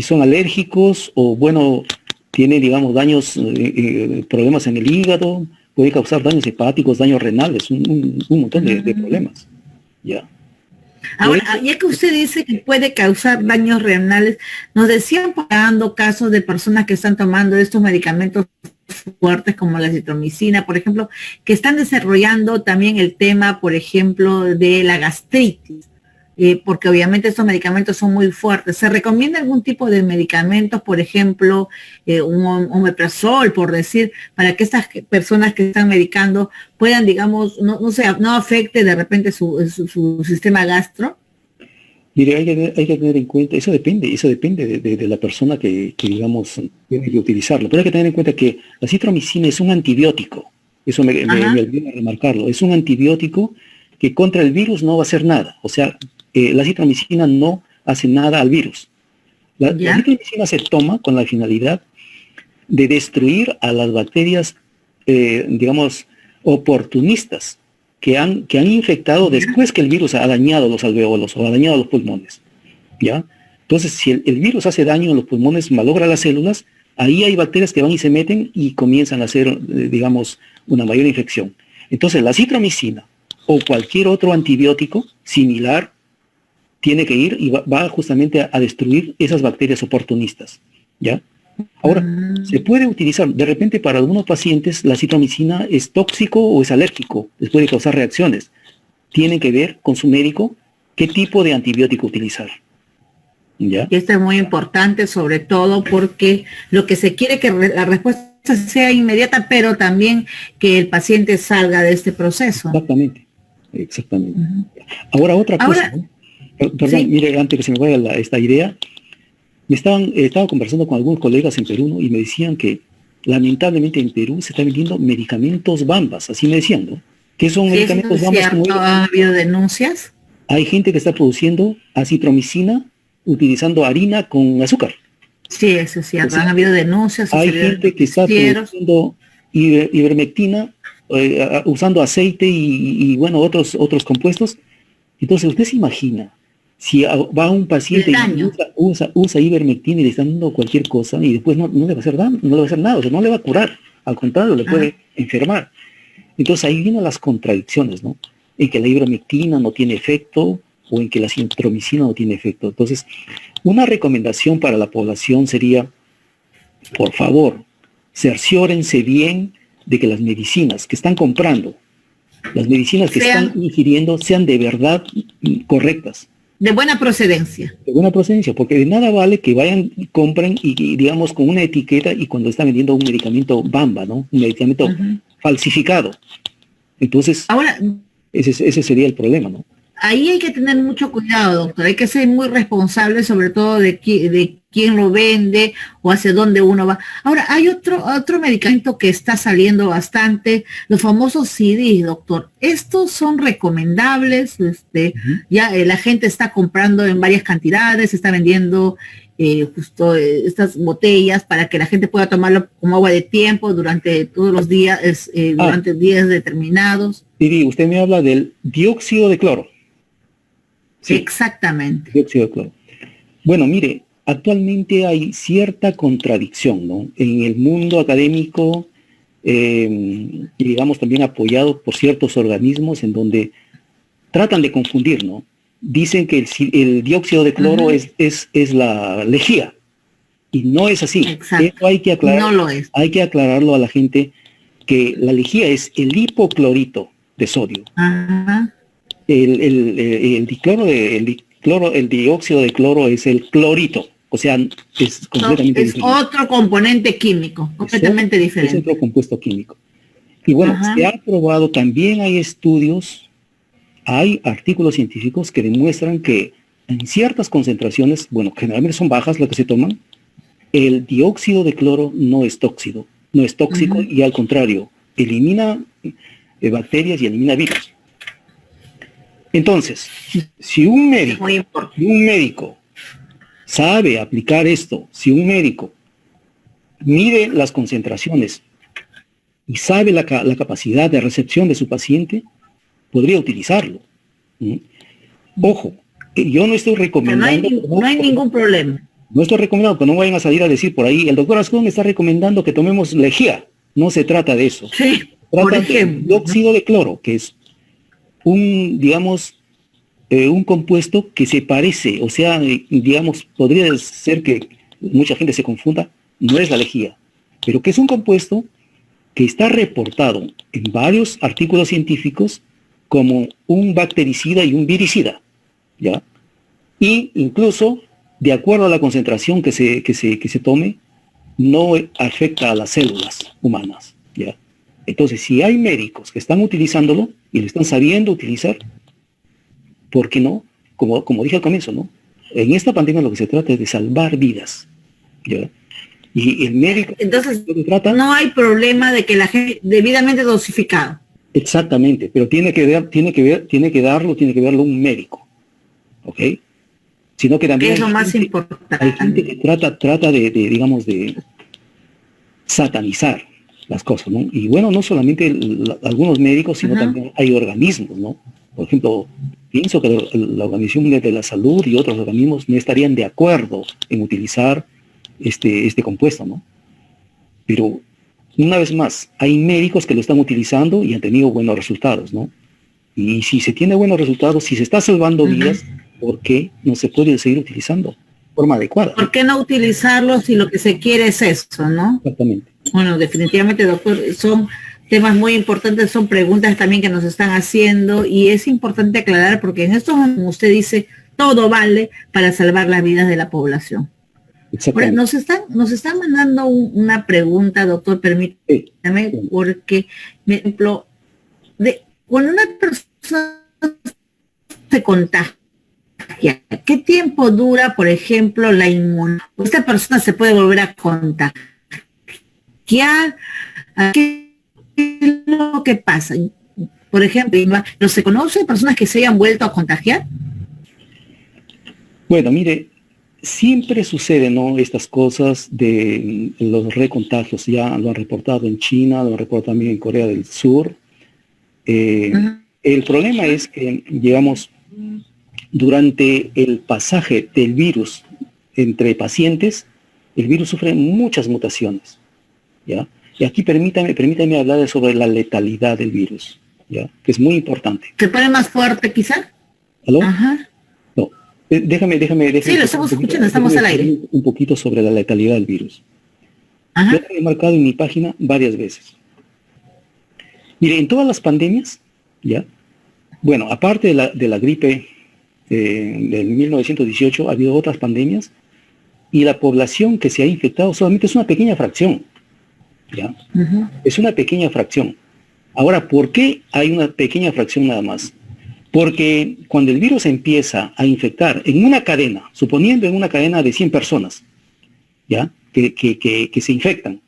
son alérgicos o, bueno, tiene, digamos, daños, problemas en el hígado, puede causar daños hepáticos, daños renales, un montón de problemas. Ya. Ahora, ya que usted dice que puede causar daños renales, nos decían dando casos de personas que están tomando estos medicamentos fuertes como la azitromicina, por ejemplo, que están desarrollando también el tema, por ejemplo, de la gastritis, porque obviamente estos medicamentos son muy fuertes. ¿Se recomienda algún tipo de medicamentos, por ejemplo, un omeprazol, por decir, para que estas personas que están medicando puedan, digamos, no afecte de repente su sistema gastro? Mire, hay que tener en cuenta, eso depende de la persona que, digamos, tiene que utilizarlo. Pero hay que tener en cuenta que la citromicina es un antibiótico, eso me olvidé remarcarlo, es un antibiótico que contra el virus no va a hacer nada. O sea, la citromicina no hace nada al virus. La citromicina se toma con la finalidad de destruir a las bacterias, digamos, oportunistas, que han infectado después que el virus ha dañado los alveolos o ha dañado los pulmones. ¿Ya? Entonces, si el virus hace daño en los pulmones, malogra las células, ahí hay bacterias que van y se meten y comienzan a hacer, digamos, una mayor infección. Entonces, la citromicina o cualquier otro antibiótico similar tiene que ir y va justamente a destruir esas bacterias oportunistas, ¿ya? Ahora, se puede utilizar, de repente para algunos pacientes la citromicina es tóxico o es alérgico, les puede causar reacciones. Tienen que ver con su médico qué tipo de antibiótico utilizar, ¿ya? Esto es muy importante, sobre todo porque lo que se quiere es que la respuesta sea inmediata, pero también que el paciente salga de este proceso. Exactamente. Ahora, otra cosa, ¿no? Perdón, sí. Mire, antes que se me vaya esta idea, estaba conversando con algunos colegas en Perú, ¿no? Y me decían que lamentablemente en Perú se están vendiendo medicamentos bambas, así me decían, ¿no? ¿Qué son medicamentos bambas? Como ¿ha habido denuncias? Hay gente que está produciendo acitromicina utilizando harina con azúcar. Sí, eso es cierto, han habido denuncias. Hay gente que está produciendo ivermectina usando aceite y bueno, otros compuestos. Entonces, usted se imagina, si va un paciente y usa ivermectina y le están dando cualquier cosa y después no le va a hacer daño, no le va a hacer nada, o sea, no le va a curar, al contrario, le puede enfermar. Entonces ahí vienen las contradicciones, ¿no? En que la ivermectina no tiene efecto o en que la citromicina no tiene efecto. Entonces, una recomendación para la población sería, por favor, cerciórense bien de que las medicinas que están comprando, las medicinas que están ingiriendo sean de verdad correctas. De buena procedencia. De buena procedencia, porque de nada vale que vayan y compren y digamos con una etiqueta y cuando están vendiendo un medicamento bamba, ¿no? Un medicamento falsificado. Entonces, ahora, ese sería el problema, ¿no? Ahí hay que tener mucho cuidado, doctor. Hay que ser muy responsable, sobre todo de quién lo vende o hacia dónde uno va. Ahora, hay otro medicamento que está saliendo bastante, los famosos CDs, doctor. ¿Estos son recomendables? Ya la gente está comprando en varias cantidades, está vendiendo estas botellas para que la gente pueda tomarlo como agua de tiempo durante todos los días, durante días determinados. Sí, usted me habla del dióxido de cloro. Sí, exactamente. Dióxido de cloro. Bueno, mire, actualmente hay cierta contradicción, ¿no? En el mundo académico, y digamos también apoyado por ciertos organismos en donde tratan de confundir, ¿no? Dicen que el dióxido de cloro es la lejía, y no es así. Exacto. Esto hay que aclarar, no lo es. Hay que aclararlo a la gente que la lejía es el hipoclorito de sodio. Ajá. El dióxido de cloro es el clorito, o sea, es completamente diferente. Es otro componente químico, completamente diferente. Es otro compuesto químico. Y bueno, se ha probado, también hay estudios hay artículos científicos que demuestran que en ciertas concentraciones, bueno, generalmente son bajas las que se toman, el dióxido de cloro no es tóxico, y al contrario, elimina bacterias y elimina virus. Entonces, si un médico sabe aplicar esto, si un médico mide las concentraciones y sabe la capacidad de recepción de su paciente, podría utilizarlo. Ojo, yo no estoy recomendando... No hay ningún problema. No estoy recomendando que no vayan a salir a decir por ahí, el doctor Ascón está recomendando que tomemos lejía. No se trata de eso. Sí, por ejemplo. De dióxido de cloro, que es un, digamos, un compuesto que se parece, o sea, digamos, podría ser que mucha gente se confunda, no es la lejía, pero que es un compuesto que está reportado en varios artículos científicos como un bactericida y un viricida, ¿ya? Y incluso, de acuerdo a la concentración que se tome, no afecta a las células humanas, ¿ya? Entonces, si hay médicos que están utilizándolo y lo están sabiendo utilizar, ¿por qué no? Como dije al comienzo, ¿no? En esta pandemia lo que se trata es de salvar vidas, ¿ya? Y el médico... Entonces, no hay problema de que la gente debidamente dosificado. Exactamente, pero tiene que verlo un médico, ¿ok? Sino que también es lo más importante. Hay gente que trata digamos, de satanizar las cosas, ¿no? Y bueno, no solamente algunos médicos, sino también hay organismos, ¿no? Por ejemplo, pienso que la Organización Mundial de la Salud y otros organismos no estarían de acuerdo en utilizar este compuesto, ¿no? Pero, una vez más, hay médicos que lo están utilizando y han tenido buenos resultados, ¿no? Y si se tiene buenos resultados, si se está salvando vidas, ¿por qué no se puede seguir utilizando de forma adecuada? ¿Por qué no utilizarlo si lo que se quiere es eso, no? Exactamente. Bueno, definitivamente, doctor, son temas muy importantes, son preguntas también que nos están haciendo y es importante aclarar porque en esto, como usted dice, todo vale para salvar las vidas de la población. Ahora, nos están mandando una pregunta, doctor, permítame, porque, por ejemplo, cuando una persona se contagia, ¿qué tiempo dura, por ejemplo, la inmunidad? ¿Esta persona se puede volver a contagiar? ¿Qué es lo que pasa? Por ejemplo, ¿no se conoce personas que se hayan vuelto a contagiar? Bueno, mire, siempre sucede, ¿no? Estas cosas de los recontagios, ya lo han reportado en China, lo han reportado también en Corea del Sur. El problema es que, digamos, durante el pasaje del virus entre pacientes, el virus sufre muchas mutaciones, ¿ya? Y aquí permítame hablar sobre la letalidad del virus, ¿ya? Que es muy importante. ¿Se pone más fuerte, quizá? ¿Aló? Ajá. No, déjame. Sí, lo estamos escuchando, estamos al aire. Un poquito sobre la letalidad del virus. Ajá. Yo lo he marcado en mi página varias veces. Mire, en todas las pandemias, ¿ya? Bueno, aparte de la gripe del 1918, ha habido otras pandemias y la población que se ha infectado solamente es una pequeña fracción, ¿ya? Es una pequeña fracción. Ahora, ¿por qué hay una pequeña fracción nada más? Porque cuando el virus empieza a infectar en una cadena, suponiendo en una cadena de 100 personas, ¿ya? Que se infectan,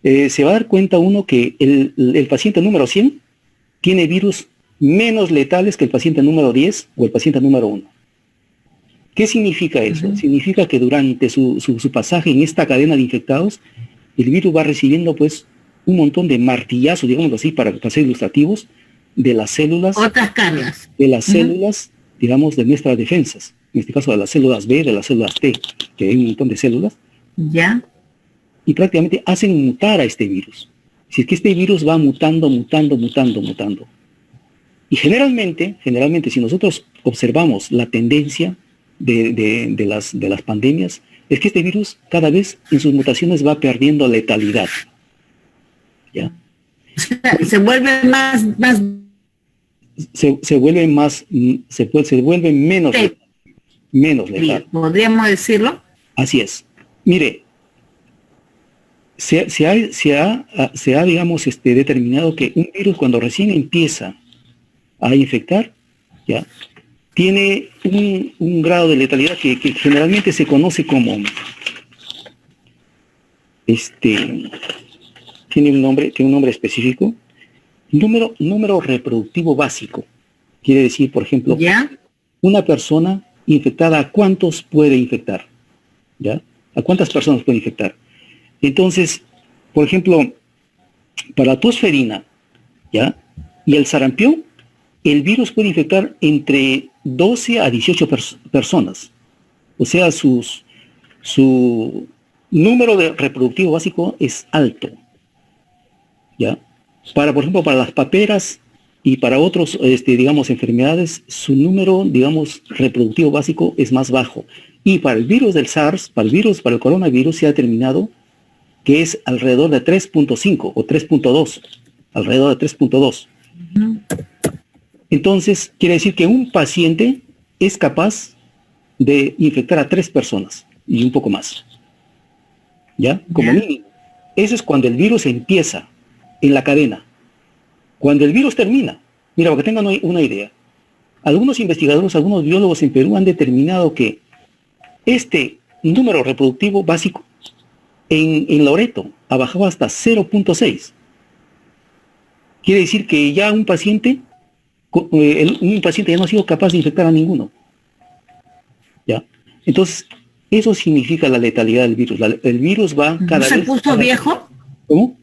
se va a dar cuenta uno que el paciente número 100 tiene virus menos letales que el paciente número 10 o el paciente número 1. ¿Qué significa eso? Significa que durante su pasaje en esta cadena de infectados, el virus va recibiendo pues un montón de martillazos, digamos así, para ser ilustrativos, de las células. Otras cargas. De las células, digamos, de nuestras defensas. En este caso de las células B, de las células T, que hay un montón de células. Ya. Y prácticamente hacen mutar a este virus. Si es que este virus va mutando. Y generalmente, si nosotros observamos la tendencia de las pandemias, es que este virus cada vez en sus mutaciones va perdiendo letalidad. ¿Ya? Se vuelve más se vuelve menos letal. ¿Podríamos decirlo? Así es. Mire, se ha digamos, determinado que un virus cuando recién empieza a infectar, ¿ya? Tiene un grado de letalidad que generalmente se conoce como, tiene un nombre específico, número reproductivo básico. Quiere decir, por ejemplo, ¿ya? Una persona infectada, ¿a cuántos puede infectar? ¿Ya? ¿A cuántas personas puede infectar? Entonces, por ejemplo, para la tosferina, ¿ya? Y el sarampión, el virus puede infectar entre 12 a 18 personas. O sea, su número reproductivo básico es alto, ¿ya? Por ejemplo, para las paperas y para otros, digamos, enfermedades, su número, digamos, reproductivo básico es más bajo. Y para el virus del SARS, para el coronavirus, se ha determinado que es alrededor de 3.5 o 3.2, alrededor de 3.2. Entonces, quiere decir que un paciente es capaz de infectar a 3 personas y un poco más. ¿Ya? Como mínimo. Eso es cuando el virus empieza en la cadena. Cuando el virus termina, mira, para que tengan una idea, algunos investigadores, algunos biólogos en Perú han determinado que este número reproductivo básico en Loreto ha bajado hasta 0.6. Quiere decir que ya un paciente ya no ha sido capaz de infectar a ninguno. ¿Ya? Entonces, eso significa la letalidad del virus. El virus va cada vez... ¿Se puso viejo? ¿Cómo?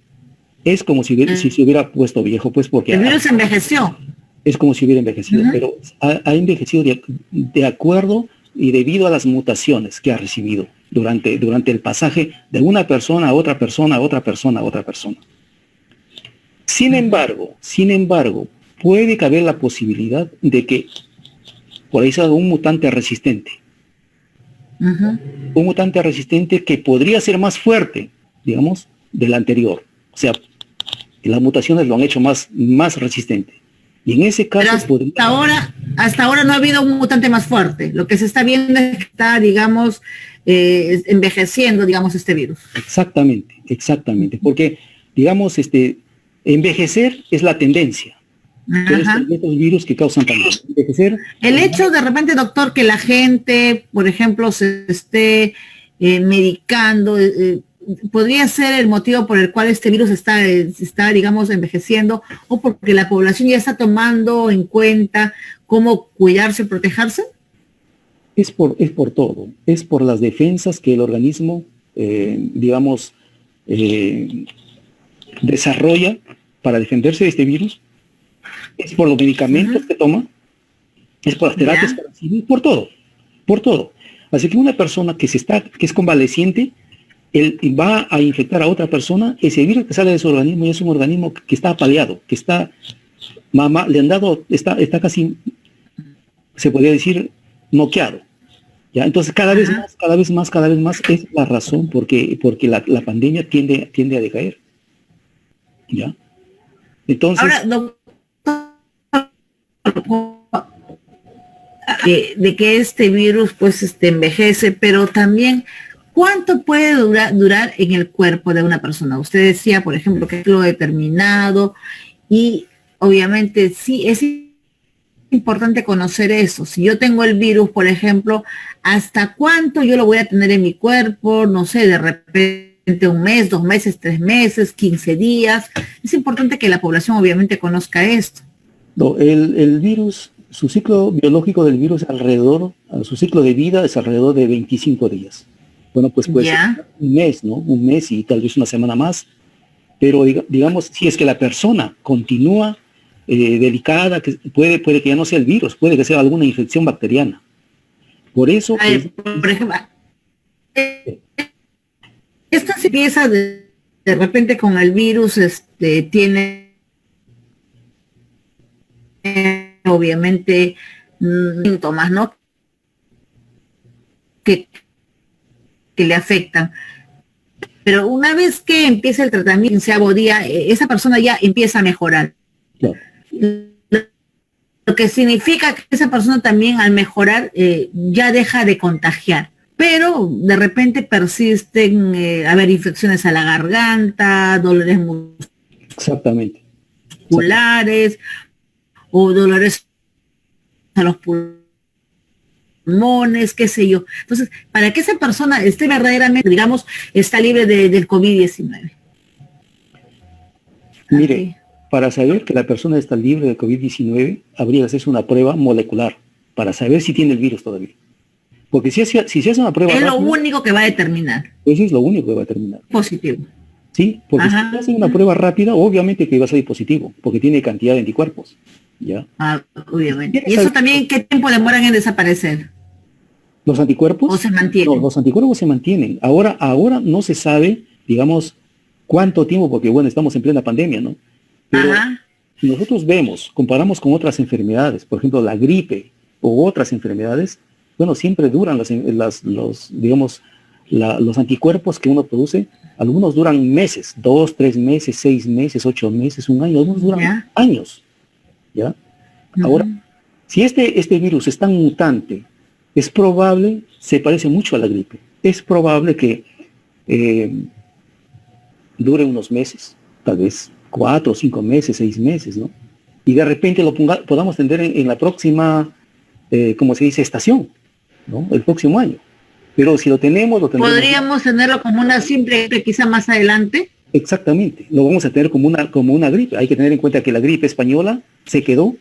Es como si se hubiera puesto viejo, pues porque... El virus envejeció. Es como si hubiera envejecido, pero ha envejecido de acuerdo y debido a las mutaciones que ha recibido durante el pasaje de una persona a otra persona, a otra persona, a otra persona. Sin embargo, puede caber la posibilidad de que por ahí salga un mutante resistente. Un mutante resistente que podría ser más fuerte, digamos, del anterior. O sea, las mutaciones lo han hecho más resistente. Y en ese caso... Pero hasta ahora no ha habido un mutante más fuerte. Lo que se está viendo es que está, digamos, envejeciendo, digamos, este virus. Exactamente. Porque, digamos, envejecer es la tendencia. Estos virus que causan pandemia. Envejecer... El hecho de repente, doctor, que la gente, por ejemplo, se esté medicando, podría ser el motivo por el cual este virus está, digamos, envejeciendo, o porque la población ya está tomando en cuenta cómo cuidarse, protegerse. Es por todo. Es por las defensas que el organismo, digamos, desarrolla para defenderse de este virus. Es por los medicamentos que toma. Es por las terapias que recibe. Por todo. Así que una persona que es convaleciente, él va a infectar a otra persona, ese virus que sale de su organismo y es un organismo que está apaleado, que está casi, se podría decir, noqueado. ¿Ya? Entonces cada vez más es la razón porque la pandemia tiende a decaer. ¿Ya? Entonces... Ahora, doctor, de que este virus pues envejece, pero también ¿cuánto puede durar en el cuerpo de una persona? Usted decía, por ejemplo, que es lo determinado y obviamente sí es importante conocer eso. Si yo tengo el virus, por ejemplo, ¿hasta cuánto yo lo voy a tener en mi cuerpo? No sé, de repente 1 mes, 2 meses, 3 meses, 15 días. Es importante que la población obviamente conozca esto. No, el virus, su ciclo biológico del virus su ciclo de vida es alrededor de 25 días. Bueno, pues puede ser 1 mes, ¿no? 1 mes y tal vez 1 semana más. Pero digamos, si es que la persona continúa delicada, que puede que ya no sea el virus, puede que sea alguna infección bacteriana. Por eso... por ejemplo, esto se empieza de repente con el virus, tiene obviamente síntomas, ¿no? Que le afectan. Pero una vez que empieza el tratamiento, 15º día, esa persona ya empieza a mejorar. Claro. Lo que significa que esa persona también al mejorar ya deja de contagiar. Pero de repente persisten, infecciones a la garganta, dolores Exactamente. musculares, o dolores a los pulmones, qué sé yo. Entonces, para que esa persona esté verdaderamente, digamos, está libre del COVID-19. Mire, para saber que la persona está libre de COVID-19, habría que hacerse una prueba molecular para saber si tiene el virus todavía. Porque si se hace una prueba es rápida, lo único que va a determinar. Eso es lo único que va a determinar. Positivo. Sí, porque si se hace una prueba rápida, obviamente que va a salir positivo, porque tiene cantidad de anticuerpos. ¿Ya? Obviamente. ¿Y eso también qué tiempo demoran en desaparecer? ¿Los anticuerpos? ¿O se mantienen? No, los anticuerpos se mantienen. Ahora no se sabe, digamos, cuánto tiempo, porque bueno, estamos en plena pandemia, ¿no? Pero si nosotros comparamos con otras enfermedades, por ejemplo, la gripe u otras enfermedades, bueno, siempre duran los anticuerpos que uno produce, algunos duran meses, 2, 3 meses, 6 meses, 8 meses, un año, algunos duran años, ¿ya? Ahora, si este virus es tan mutante, es probable, se parece mucho a la gripe, es probable que dure unos meses, tal vez 4, 5 meses, 6 meses, ¿no? Y de repente podamos tener en la próxima, como se dice, estación, ¿no? El próximo año. Pero si lo tenemos... ¿Podríamos tenerlo como una simple gripe quizá más adelante? Exactamente, lo vamos a tener como una gripe. Hay que tener en cuenta que la gripe española se quedó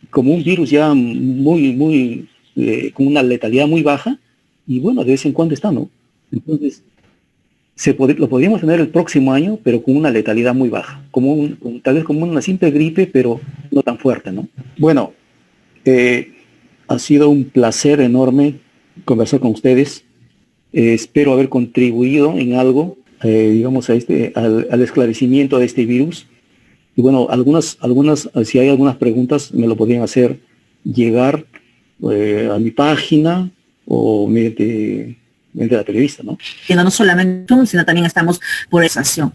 como un virus ya con una letalidad muy baja, y bueno, de vez en cuando está, ¿no? Entonces, lo podríamos tener el próximo año, pero con una letalidad muy baja, tal vez como una simple gripe, pero no tan fuerte, ¿no? Bueno, ha sido un placer enorme conversar con ustedes. Espero haber contribuido en algo, digamos, al esclarecimiento de este virus. Y bueno, si hay algunas preguntas, me lo podrían hacer llegar a mi página o mediante la periodista, ¿no? No solamente, sino también estamos por esa acción.